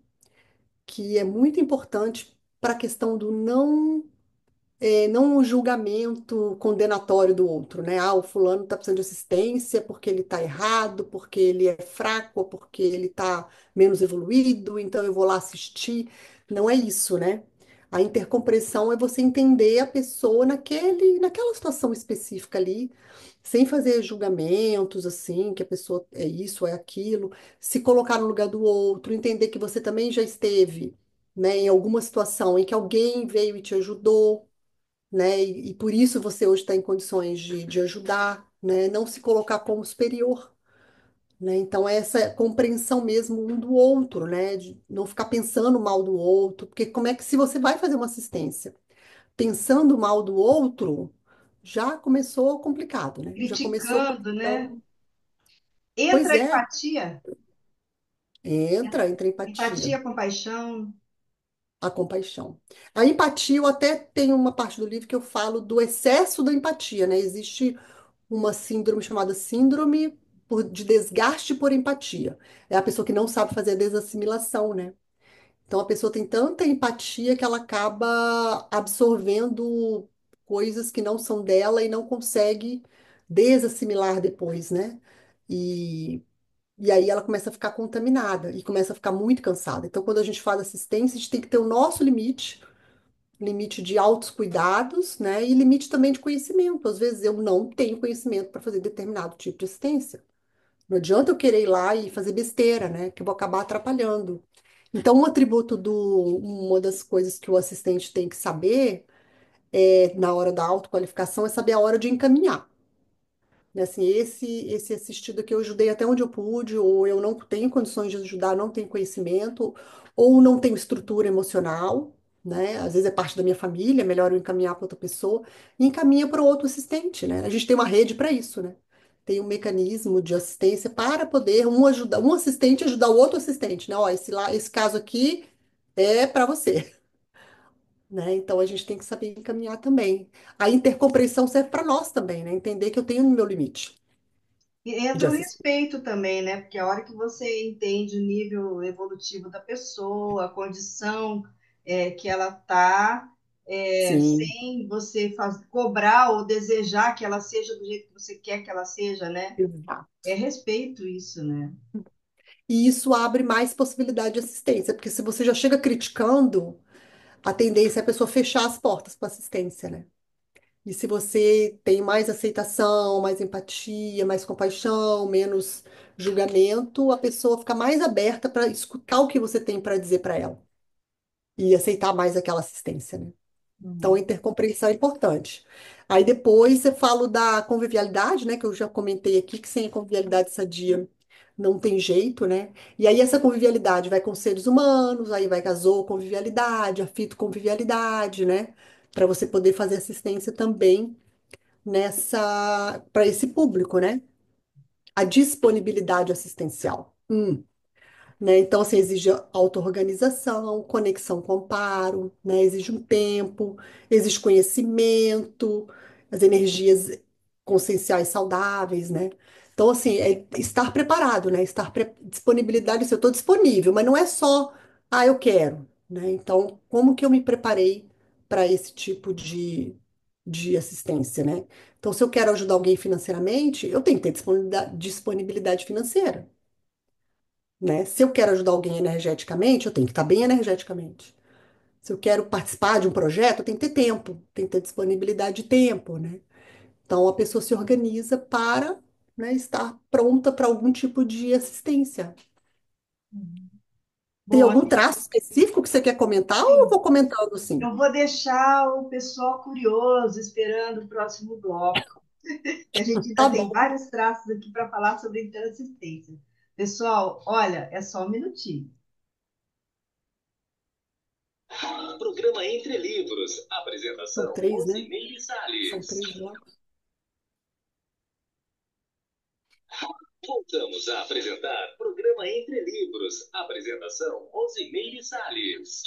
que é muito importante para a questão do não o julgamento condenatório do outro, né? Ah, o fulano está precisando de assistência porque ele está errado, porque ele é fraco, porque ele está menos evoluído, então eu vou lá assistir. Não é isso, né? A intercompreensão é você entender a pessoa naquela situação específica ali, sem fazer julgamentos, assim, que a pessoa é isso, é aquilo, se colocar no lugar do outro, entender que você também já esteve, né, em alguma situação em que alguém veio e te ajudou, né? E por isso você hoje está em condições de ajudar, né? Não se colocar como superior, né? Então, essa compreensão mesmo um do outro, né? De não ficar pensando mal do outro, porque como é que se você vai fazer uma assistência pensando mal do outro, já começou complicado, né? Já começou com a Criticando, né? questão. Pois Entra a é, empatia, entra empatia. empatia, compaixão. A compaixão. A empatia, eu até tenho uma parte do livro que eu falo do excesso da empatia, né? Existe uma síndrome chamada síndrome de desgaste por empatia. É a pessoa que não sabe fazer a desassimilação, né? Então a pessoa tem tanta empatia que ela acaba absorvendo coisas que não são dela e não consegue desassimilar depois, né? E, e aí ela começa a ficar contaminada e começa a ficar muito cansada. Então, quando a gente faz assistência, a gente tem que ter o nosso limite, limite de altos cuidados, né? E limite também de conhecimento. Às vezes eu não tenho conhecimento para fazer determinado tipo de assistência. Não adianta eu querer ir lá e fazer besteira, né? Que eu vou acabar atrapalhando. Então, uma das coisas que o assistente tem que saber na hora da autoqualificação é saber a hora de encaminhar, né? Assim, esse assistido aqui eu ajudei até onde eu pude, ou eu não tenho condições de ajudar, não tenho conhecimento, ou não tenho estrutura emocional, né? Às vezes é parte da minha família, é melhor eu encaminhar para outra pessoa, e encaminha para outro assistente, né? A gente tem uma rede para isso, né? Tem um mecanismo de assistência para poder um assistente ajudar o outro assistente, né? Ó, esse caso aqui é para você, né? Então a gente tem que saber encaminhar também. A intercompreensão serve para nós também, né? Entender que eu tenho o meu limite E de entra o assistência. respeito também, né? Porque a hora que você entende o nível evolutivo da pessoa, a condição que ela está, Sim, sem você cobrar ou desejar que ela seja do jeito que você quer que ela seja, né? exato. É respeito isso, né? E isso abre mais possibilidade de assistência, porque se você já chega criticando, a tendência é a pessoa fechar as portas para assistência, né? E se você tem mais aceitação, mais empatia, mais compaixão, menos julgamento, a pessoa fica mais aberta para escutar o que você tem para dizer para ela e aceitar mais aquela assistência, né? Então, a Uhum. intercompreensão é importante. Aí depois eu falo da convivialidade, né, que eu já comentei aqui, que sem a convivialidade sadia não tem jeito, né? E aí essa convivialidade vai com seres humanos, aí vai com a zooconvivialidade, a fitoconvivialidade, né? Para você poder fazer assistência também nessa para esse público, né? A disponibilidade assistencial. Né? Então, assim, exige auto-organização, conexão com amparo, né? Exige um tempo, exige conhecimento, as energias conscienciais saudáveis, né? Então, assim, é estar preparado, né? Disponibilidade, se eu estou disponível, mas não é só, eu quero, né? Então, como que eu me preparei para esse tipo de assistência, né? Então, se eu quero ajudar alguém financeiramente, eu tenho que ter disponibilidade financeira, né? Se eu quero ajudar alguém energeticamente, eu tenho que estar bem energeticamente. Se eu quero participar de um projeto, eu tenho que ter tempo, tem que ter disponibilidade de tempo, né? Então a pessoa se organiza para, né, estar pronta para algum tipo de assistência. Uhum. Tem Bom, algum traço específico que você quer comentar ou eu assim, vou comentando assim? eu vou deixar o pessoal curioso esperando o próximo bloco, que a gente Tá ainda tem bom. vários traços aqui para falar sobre interassistência. Pessoal, olha, é só um minutinho. Programa Entre Livros. São Apresentação: três, né? Rosimeire São Salles. três blocos. Voltamos a apresentar Programa Entre Livros. Apresentação: Rosimeire Salles.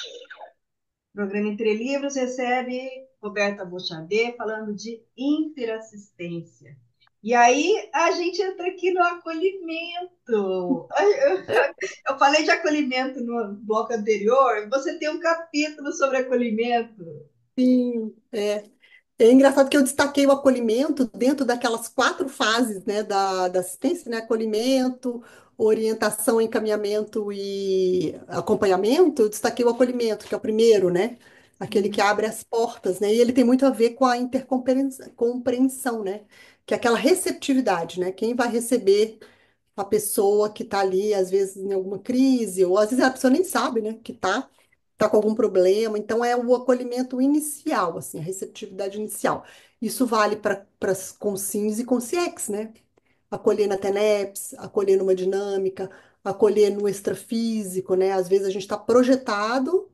O programa Entre Livros recebe Roberta Bouchardet falando de interassistência. E aí a gente entra aqui no acolhimento. Eu falei de acolhimento no bloco anterior, você tem um capítulo sobre acolhimento. Sim, é. É engraçado que eu destaquei o acolhimento dentro daquelas quatro fases, né, da assistência, né, acolhimento, orientação, encaminhamento e acompanhamento. Eu destaquei o acolhimento, que é o primeiro, né, aquele que Uhum. abre as portas, né, e ele tem muito a ver com a intercompreensão, né, que é aquela receptividade, né, quem vai receber a pessoa que está ali, às vezes, em alguma crise, ou às vezes a pessoa nem sabe, né, que tá com algum problema. Então, é o acolhimento inicial, assim, a receptividade inicial. Isso vale para consins e consciex, né? Acolher na TENEPS, acolher numa dinâmica, acolher no extrafísico, né? Às vezes a gente está projetado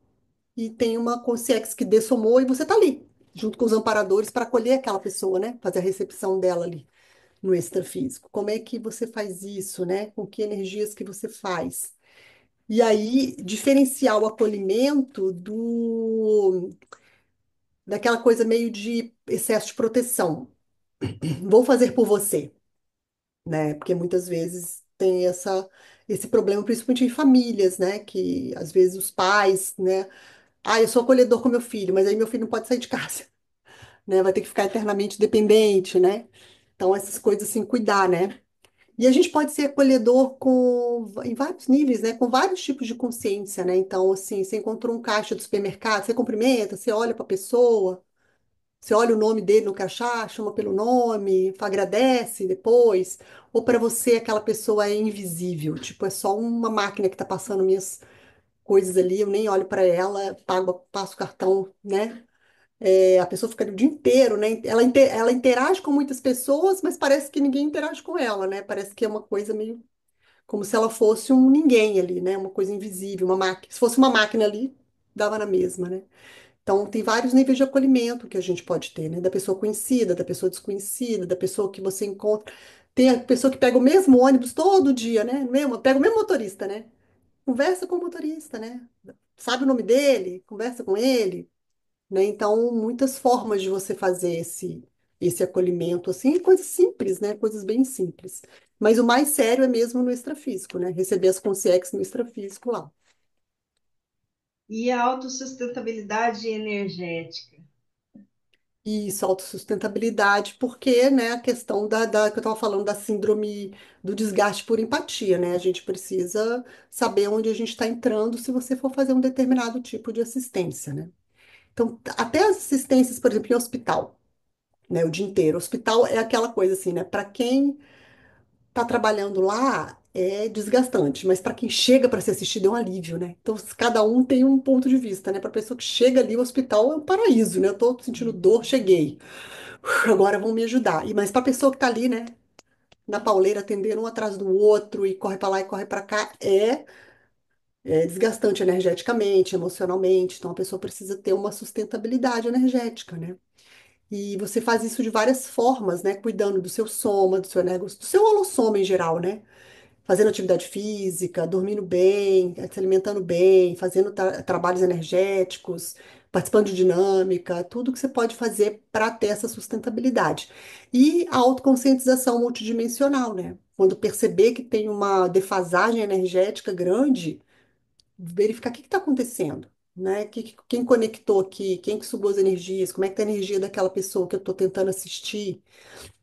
e tem uma consciex que dessomou e você está ali, junto com os amparadores, para acolher aquela pessoa, né? Fazer a recepção dela ali no extrafísico. Como é que você faz isso, né? Com que energias que você faz? E aí, diferenciar o acolhimento daquela coisa meio de excesso de proteção. Vou fazer por você, né? Porque muitas vezes tem esse problema, principalmente em famílias, né? Que às vezes os pais, né? Eu sou acolhedor com meu filho, mas aí meu filho não pode sair de casa, né? Vai ter que ficar eternamente dependente, né? Então, essas coisas assim, cuidar, né? E a gente pode ser acolhedor em vários níveis, né? Com vários tipos de consciência, né? Então, assim, você encontrou um caixa do supermercado, você cumprimenta, você olha para a pessoa, você olha o nome dele no crachá, chama pelo nome, agradece depois. Ou para você aquela pessoa é invisível, tipo, é só uma máquina que está passando minhas coisas ali, eu nem olho para ela, passo o cartão, né? A pessoa fica ali o dia inteiro, né? Ela interage com muitas pessoas, mas parece que ninguém interage com ela, né? Parece que é uma coisa meio como se ela fosse um ninguém ali, né? Uma coisa invisível, uma máquina. Se fosse uma máquina ali, dava na mesma, né? Então, tem vários níveis de acolhimento que a gente pode ter, né? Da pessoa conhecida, da pessoa desconhecida, da pessoa que você encontra. Tem a pessoa que pega o mesmo ônibus todo dia, né? Pega o mesmo motorista, né? Conversa com o motorista, né? Sabe o nome dele, conversa com ele, né? Então, muitas formas de você fazer esse acolhimento, assim, coisas simples, né? Coisas bem simples. Mas o mais sério é mesmo no extrafísico, né? Receber as consciências no extrafísico lá. E a autossustentabilidade energética. Isso, autossustentabilidade, porque, né, a questão que eu estava falando da síndrome do desgaste por empatia, né? A gente precisa saber onde a gente está entrando se você for fazer um determinado tipo de assistência, né? Então, até as assistências, por exemplo, em hospital. né, o dia inteiro. Hospital é aquela coisa assim, né, para quem tá trabalhando lá é desgastante, mas para quem chega para ser assistido é um alívio, né? Então, cada um tem um ponto de vista, né? Para pessoa que chega ali, o hospital é um paraíso, né? Eu tô sentindo dor, cheguei. Agora vão me ajudar. E mas para pessoa que tá ali, né, na pauleira atendendo um atrás do outro e corre para lá e corre para cá, é desgastante energeticamente, emocionalmente. Então a pessoa precisa ter uma sustentabilidade energética, né? E você faz isso de várias formas, né? Cuidando do seu soma, do seu do seu holossoma em geral, né? Fazendo atividade física, dormindo bem, se alimentando bem, fazendo trabalhos energéticos, participando de dinâmica, tudo que você pode fazer para ter essa sustentabilidade. E a autoconscientização multidimensional, né? Quando perceber que tem uma defasagem energética grande, verificar o que está acontecendo. Né? Quem conectou aqui, quem que sugou as energias, como é que tá a energia daquela pessoa que eu estou tentando assistir,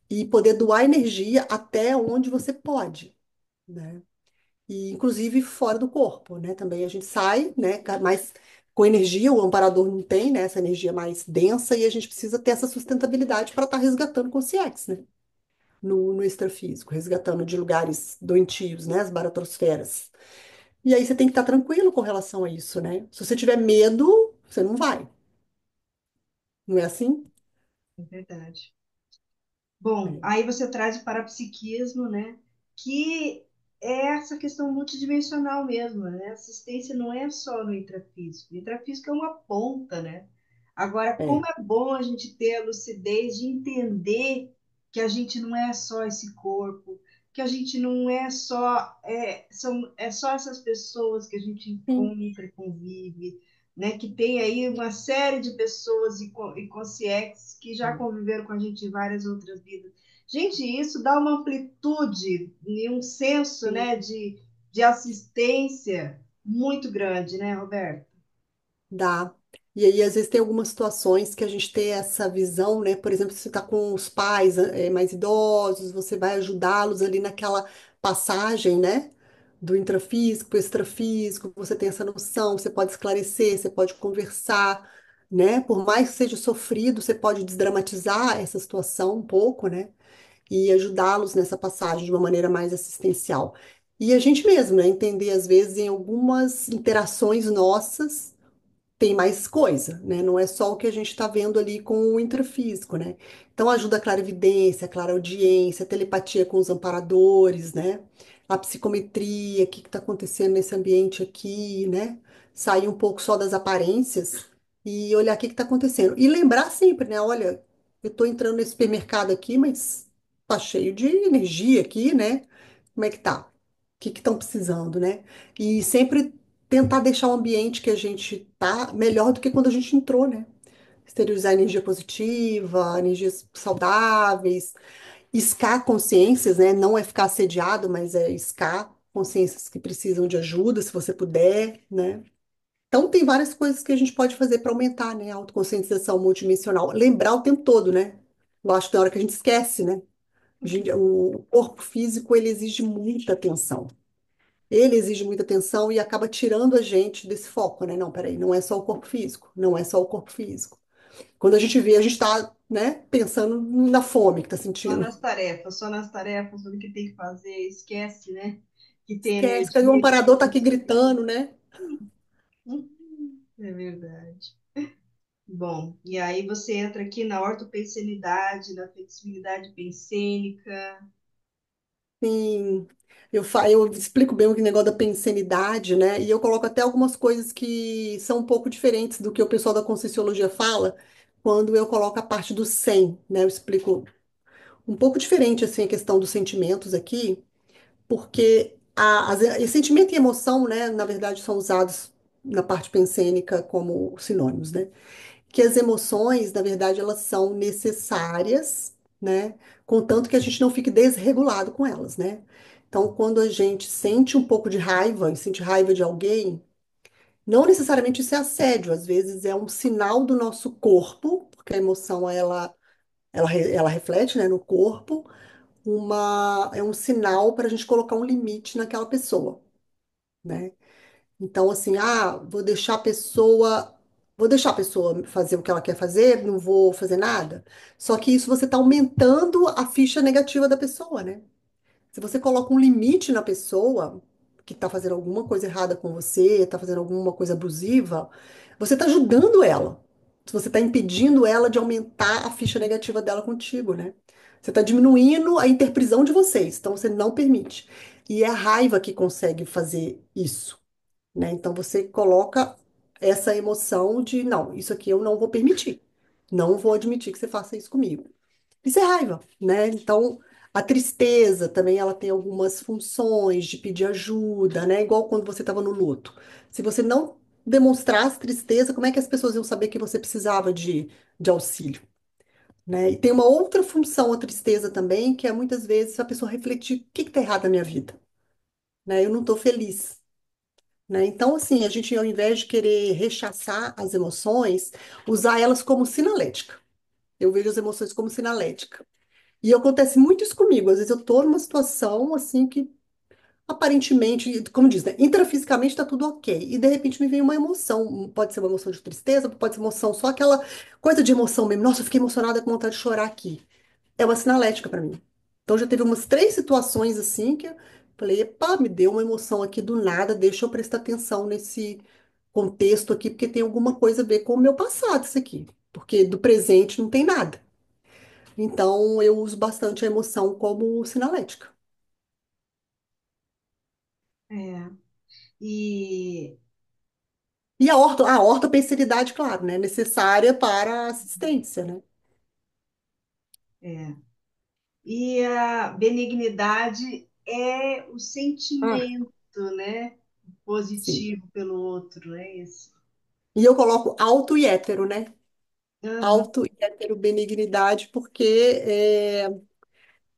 e poder doar energia até onde você pode, né? E inclusive fora do corpo, né? Também a gente sai, né? Mais com energia, o amparador não tem, né? Essa energia mais densa e a gente precisa ter essa sustentabilidade para estar resgatando consciência, né? No extrafísico, resgatando de lugares doentios, né? As baratrosferas. E aí você tem que estar tranquilo com relação a isso, né? Se você tiver medo, você não vai. Não é assim? É verdade. Bom, É, aí você traz o parapsiquismo, né? Que é essa questão multidimensional mesmo, né? Assistência não é só no intrafísico. O intrafísico é uma ponta, né? Agora, como é, é bom a gente ter a lucidez de entender que a gente não é só esse corpo, que a gente não é só é só essas pessoas que a gente sim, encontra e convive, né? Que tem aí uma série de pessoas e conscientes que já conviveram com a gente em várias outras vidas. Gente, isso dá uma amplitude e um senso, sim. né, de assistência muito grande, né, Roberto? Dá. E aí, às vezes, tem algumas situações que a gente tem essa visão, né? Por exemplo, se você está com os pais, mais idosos, você vai ajudá-los ali naquela passagem, né? Do intrafísico para o extrafísico, você tem essa noção, você pode esclarecer, você pode conversar, né? Por mais que seja sofrido, você pode desdramatizar essa situação um pouco, né? E ajudá-los nessa passagem de uma maneira mais assistencial. E a gente mesmo, né? Entender, às vezes, em algumas interações nossas tem mais coisa, né? Não é só o que a gente está vendo ali com o intrafísico, né? Então ajuda a clarividência, a clareaudiência, a telepatia com os amparadores, né? A psicometria, o que está acontecendo nesse ambiente aqui, né? Sair um pouco só das aparências e olhar o que está acontecendo. E lembrar sempre, né? Olha, eu estou entrando nesse supermercado aqui, mas tá cheio de energia aqui, né? Como é que tá? O que estão precisando, né? E sempre tentar deixar o ambiente que a gente tá melhor do que quando a gente entrou, né? Exteriorizar energia positiva, energias saudáveis, iscar consciências, né? Não é ficar assediado, mas é iscar consciências que precisam de ajuda, se você puder, né? Então tem várias coisas que a gente pode fazer para aumentar, né? A autoconscientização multidimensional. Lembrar o tempo todo, né? Eu acho que tem hora que a gente esquece, né? O corpo físico, ele exige muita atenção. Ele exige muita atenção e acaba tirando a gente desse foco, né? Não, peraí, não é só o corpo físico, não é só o corpo físico. Quando a gente vê, a gente está, né, pensando na fome que está sentindo. Só nas tarefas, tudo que tem que fazer, esquece, né? Que tem Esquece, cadê o energia, que amparador tem tá aqui gritando, né? É verdade. Bom, e aí você entra aqui na ortopensenidade, na flexibilidade pensênica. Sim, eu explico bem o negócio da pensenidade, né? E eu coloco até algumas coisas que são um pouco diferentes do que o pessoal da Conscienciologia fala, quando eu coloco a parte do sem, né? Eu explico um pouco diferente, assim, a questão dos sentimentos aqui, porque e sentimento e emoção, né, na verdade, são usados na parte pensênica como sinônimos, né? Que as emoções, na verdade, elas são necessárias, né? Contanto que a gente não fique desregulado com elas, né? Então, quando a gente sente um pouco de raiva e sente raiva de alguém, não necessariamente isso é assédio, às vezes é um sinal do nosso corpo, porque a emoção ela reflete, né, no corpo, é um sinal para a gente colocar um limite naquela pessoa, né? Então, assim, vou deixar a pessoa. vou deixar a pessoa fazer o que ela quer fazer, não vou fazer nada. Só que isso você está aumentando a ficha negativa da pessoa, né? Se você coloca um limite na pessoa que está fazendo alguma coisa errada com você, está fazendo alguma coisa abusiva, você está ajudando ela. Se você está impedindo ela de aumentar a ficha negativa dela contigo, né? Você está diminuindo a interprisão de vocês, então você não permite. E é a raiva que consegue fazer isso, né? Então você coloca essa emoção de, não, isso aqui eu não vou permitir. Não vou admitir que você faça isso comigo. Isso é raiva, né? Então, a tristeza também ela tem algumas funções de pedir ajuda, né? Igual quando você estava no luto. Se você não demonstrasse tristeza, como é que as pessoas iam saber que você precisava de auxílio, né? E tem uma outra função, a tristeza também, que é muitas vezes a pessoa refletir o que está errado na minha vida, né? Eu não estou feliz. Né? Então, assim, a gente, ao invés de querer rechaçar as emoções, usar elas como sinalética. Eu vejo as emoções como sinalética. E acontece muito isso comigo. Às vezes eu tô numa situação assim que aparentemente, como diz, né, intrafisicamente tá tudo ok. E de repente me vem uma emoção. Pode ser uma emoção de tristeza, pode ser emoção, só aquela coisa de emoção mesmo. Nossa, eu fiquei emocionada com vontade de chorar aqui. É uma sinalética para mim. Então já teve umas três situações assim que eu falei, epa, me deu uma emoção aqui do nada, deixa eu prestar atenção nesse contexto aqui, porque tem alguma coisa a ver com o meu passado, isso aqui. Porque do presente não tem nada. Então, eu uso bastante a emoção como sinalética. É. E E a ortopensinidade, claro, né? Necessária para a assistência, né? é. E a benignidade é o Ah, sentimento, né? sim. Positivo pelo outro, é isso. E eu coloco auto e hétero, né? Aham, Auto e hétero benignidade,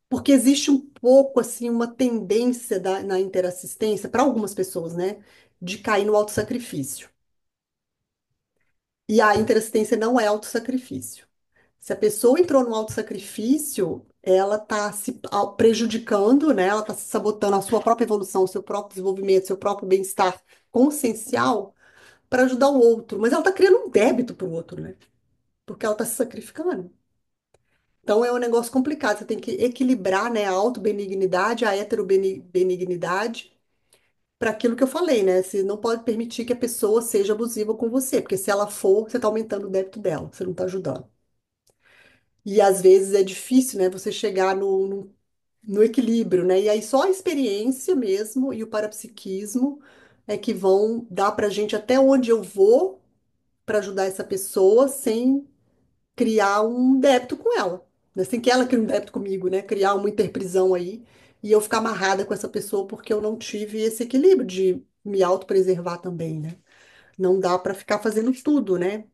porque existe um pouco, assim, uma tendência na interassistência, para algumas pessoas, né? De cair no autossacrifício. E a interassistência não é autossacrifício. Se a pessoa entrou no autossacrifício, ela está se prejudicando, né? Ela está se sabotando a sua própria evolução, o seu próprio desenvolvimento, seu próprio bem-estar consciencial para ajudar o outro. Mas ela está criando um débito para o outro, né? Porque ela está se sacrificando. Então é um negócio complicado. Você tem que equilibrar, né, a autobenignidade, a heterobenignidade para aquilo que eu falei, né? Você não pode permitir que a pessoa seja abusiva com você, porque se ela for, você está aumentando o débito dela, você não está ajudando. E às vezes é difícil, né, você chegar no equilíbrio, né? E aí só a experiência mesmo e o parapsiquismo é que vão dar pra gente até onde eu vou para ajudar essa pessoa sem criar um débito com ela, né? Sem que ela crie um débito comigo, né? Criar uma interprisão aí e eu ficar amarrada com essa pessoa porque eu não tive esse equilíbrio de me autopreservar também, né? Não dá para ficar fazendo tudo, né?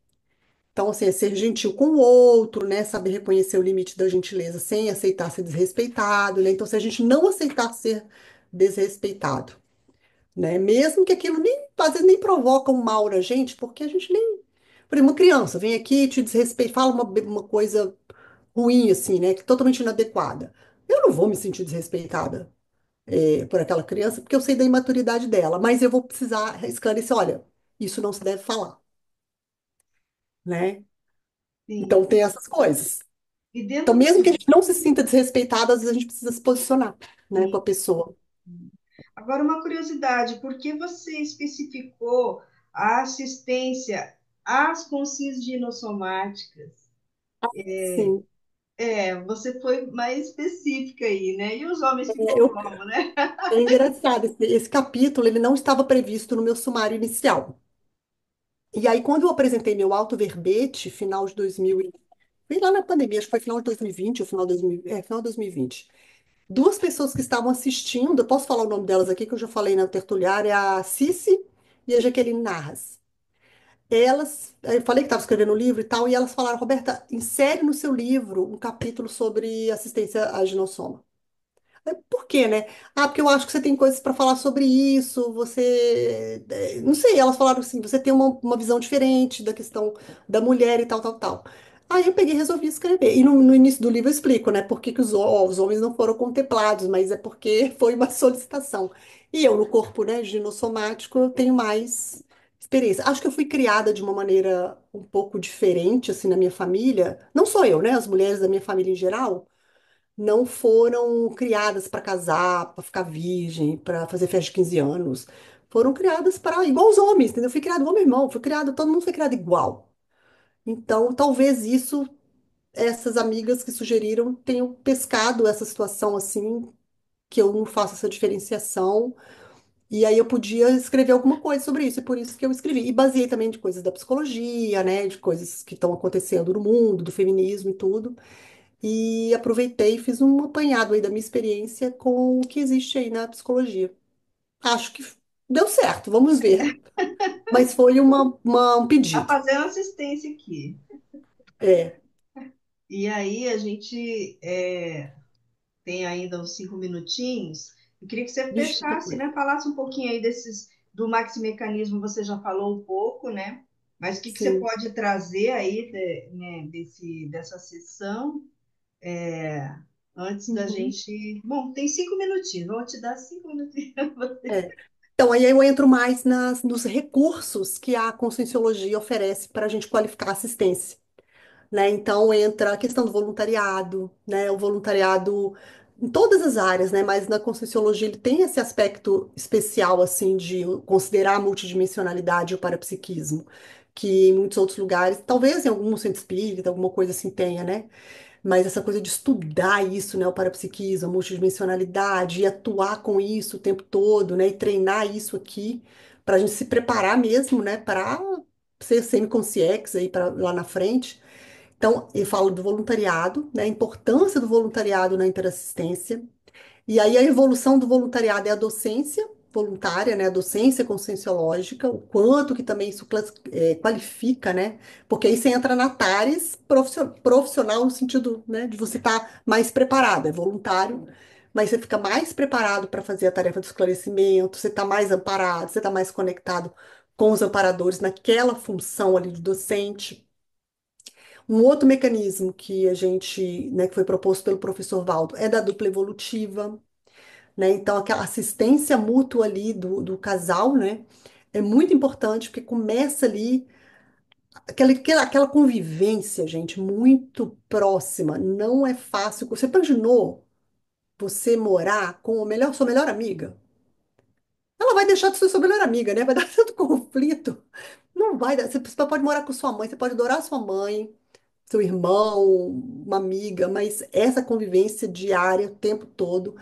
Então, assim, é ser gentil com o outro, né? Saber reconhecer o limite da gentileza sem aceitar ser desrespeitado, né? Então, se a gente não aceitar ser desrespeitado, né? Mesmo que aquilo nem, às vezes nem provoca um mal na gente, porque a gente nem. Por exemplo, uma criança vem aqui e te desrespeita, fala uma coisa ruim, assim, né? Que é totalmente inadequada. Eu não vou me sentir desrespeitada, por aquela criança, porque eu sei da imaturidade dela, mas eu vou precisar esclarecer, olha, isso não se deve falar, né? sim. Então, tem essas coisas. E Então, dentro do. mesmo que a gente não se sinta desrespeitado, às vezes a gente precisa se posicionar, né, com a pessoa. Agora, uma curiosidade, por que você especificou a assistência às consciências ginossomáticas? Sim. Você foi mais específica aí, né? E os homens É, ficou como, né? é engraçado, esse capítulo, ele não estava previsto no meu sumário inicial. E aí, quando eu apresentei meu auto-verbete, final de 2000, foi lá na pandemia, acho que foi final de 2020, ou final de 2000, final de 2020. Duas pessoas que estavam assistindo, eu posso falar o nome delas aqui, que eu já falei na tertuliária, é a Cici e a Jaqueline Narras. Elas, eu falei que estava escrevendo um livro e tal, e elas falaram, Roberta, insere no seu livro um capítulo sobre assistência à ginossoma. Por quê, né? Ah, porque eu acho que você tem coisas para falar sobre isso, você. Não sei, elas falaram assim, você tem uma visão diferente da questão da mulher e tal, tal, tal. Aí eu peguei e resolvi escrever. E no início do livro eu explico, né, por que que os homens não foram contemplados, mas é porque foi uma solicitação. E eu, no corpo, né, ginossomático, eu tenho mais experiência. Acho que eu fui criada de uma maneira um pouco diferente, assim, na minha família. Não sou eu, né? As mulheres da minha família em geral não foram criadas para casar, para ficar virgem, para fazer festa de 15 anos. Foram criadas para igual os homens, entendeu? Eu fui criado igual meu irmão, fui criado, todo mundo foi criado igual. Então, talvez isso, essas amigas que sugeriram tenham pescado essa situação assim, que eu não faço essa diferenciação. E aí eu podia escrever alguma coisa sobre isso, e por isso que eu escrevi. E baseei também de coisas da psicologia, né, de coisas que estão acontecendo no mundo, do feminismo e tudo. E aproveitei e fiz um apanhado aí da minha experiência com o que existe aí na psicologia. Acho que deu certo, vamos ver. Mas foi um A pedido. fazer uma assistência aqui. É, E aí a gente tem ainda uns 5 minutinhos. Eu queria que você vixe, muita fechasse, coisa. né? Falasse um pouquinho aí desses do maximecanismo, você já falou um pouco, né? Mas o que você Sim. pode trazer aí, né, dessa sessão antes da Uhum. gente. Bom, tem 5 minutinhos, vou te dar 5 minutinhos. É. Então, aí eu entro mais nos recursos que a Conscienciologia oferece para a gente qualificar a assistência. Né? Então entra a questão do voluntariado, né? O voluntariado em todas as áreas, né? Mas na Conscienciologia ele tem esse aspecto especial assim de considerar a multidimensionalidade e o parapsiquismo, que em muitos outros lugares, talvez em algum centro espírita, alguma coisa assim tenha, né? Mas essa coisa de estudar isso, né? O parapsiquismo, a multidimensionalidade, e atuar com isso o tempo todo, né? E treinar isso aqui para a gente se preparar mesmo, né? Para ser semiconsciex aí para lá na frente. Então, eu falo do voluntariado, né, a importância do voluntariado na interassistência. E aí a evolução do voluntariado é a docência voluntária, né, a docência conscienciológica, o quanto que também isso qualifica, né, porque aí você entra na TARES profissional no sentido, né, de você estar mais preparado, é voluntário, mas você fica mais preparado para fazer a tarefa do esclarecimento, você está mais amparado, você está mais conectado com os amparadores naquela função ali de docente. Um outro mecanismo que a gente, né, que foi proposto pelo professor Valdo é da dupla evolutiva, né? Então, aquela assistência mútua ali do casal, né, é muito importante porque começa ali aquela convivência, gente, muito próxima. Não é fácil. Você imaginou você morar com sua melhor amiga? Ela vai deixar de ser sua melhor amiga, né? Vai dar tanto conflito. Não vai dar. Você pode morar com sua mãe, você pode adorar sua mãe, seu irmão, uma amiga, mas essa convivência diária o tempo todo.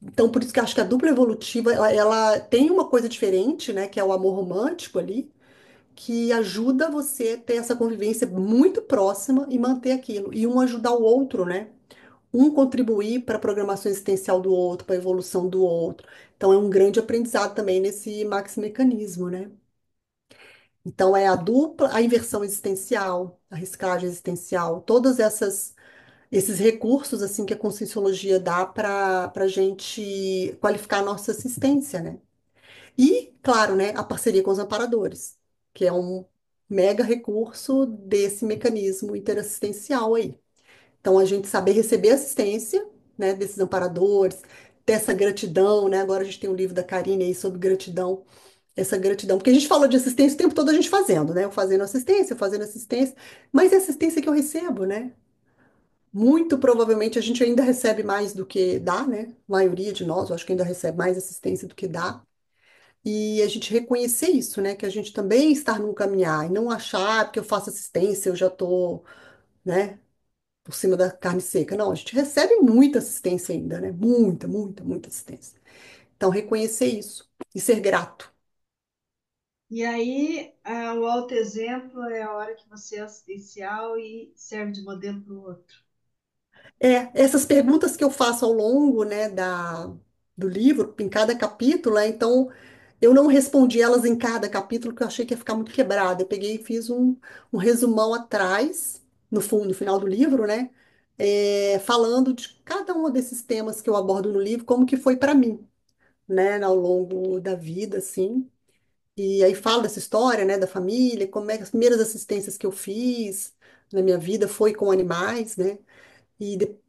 Então, por isso que eu acho que a dupla evolutiva, ela tem uma coisa diferente, né, que é o amor romântico ali, que ajuda você a ter essa convivência muito próxima e manter aquilo. E um ajudar o outro, né? Um contribuir para a programação existencial do outro, para a evolução do outro. Então, é um grande aprendizado também nesse maximecanismo, né? Então, é a dupla, a inversão existencial, a riscagem existencial, todas essas esses recursos assim que a Conscienciologia dá para a gente qualificar a nossa assistência, né? E, claro, né, a parceria com os amparadores, que é um mega recurso desse mecanismo interassistencial aí. Então, a gente saber receber assistência, né, desses amparadores, ter essa gratidão, né? Agora a gente tem um livro da Karine aí sobre gratidão, essa gratidão, porque a gente falou de assistência o tempo todo a gente fazendo, né? Eu fazendo assistência, mas é assistência que eu recebo, né? Muito provavelmente a gente ainda recebe mais do que dá, né? A maioria de nós, eu acho que ainda recebe mais assistência do que dá. E a gente reconhecer isso, né? Que a gente também está num caminhar e não achar "Ah, porque eu faço assistência, eu já estou, né, por cima da carne seca. Não, a gente recebe muita assistência ainda, né? Muita, muita, muita assistência. Então, reconhecer isso e ser grato. E aí, o autoexemplo é a hora que você é assistencial e serve de modelo para o outro. Essas perguntas que eu faço ao longo, né, do livro, em cada capítulo, né, então eu não respondi elas em cada capítulo, porque eu achei que ia ficar muito quebrada. Eu peguei e fiz um resumão atrás, no fundo, no final do livro, né, falando de cada um desses temas que eu abordo no livro, como que foi para mim, né, ao longo da vida, assim. E aí falo dessa história, né, da família, como é que as primeiras assistências que eu fiz na minha vida foi com animais, né?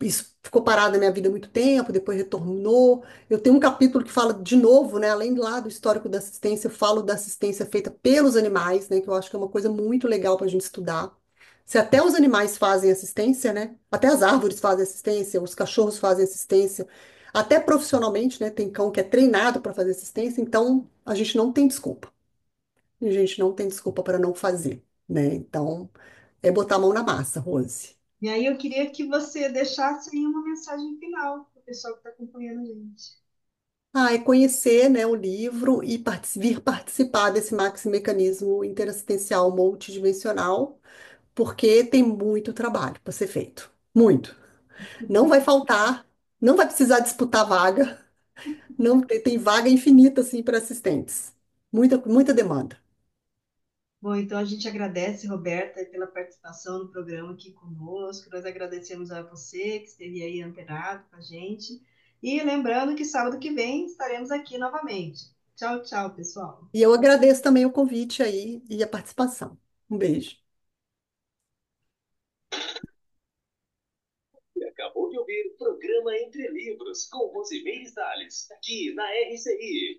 isso ficou parado na minha vida há muito tempo, depois retornou. Eu tenho um capítulo que fala de novo, né, além lá do histórico da assistência, eu falo da assistência feita pelos animais, né, que eu acho que é uma coisa muito legal para a gente estudar. Se até os animais fazem assistência, né, até as árvores fazem assistência, os cachorros fazem assistência, até profissionalmente, né, tem cão que é treinado para fazer assistência, então a gente não tem desculpa. A gente não tem desculpa para não fazer, né? Então, é botar a mão na massa, Rose. E aí eu queria que você deixasse aí uma mensagem final para o pessoal que está acompanhando a gente. Ah, é conhecer, né, o livro e vir participar desse maxi mecanismo interassistencial multidimensional, porque tem muito trabalho para ser feito. Muito. Não vai faltar, não vai precisar disputar vaga, não tem vaga infinita assim para assistentes. Muita demanda. Bom, então a gente agradece, Roberta, pela participação no programa aqui conosco. Nós agradecemos a você que esteve aí antenado com a gente. E lembrando que sábado que vem estaremos aqui novamente. Tchau, tchau, pessoal. E eu agradeço também o convite aí e a participação. Um beijo. Você acabou de ouvir o programa Entre Livros com Rosimeire Salles, aqui na RCI.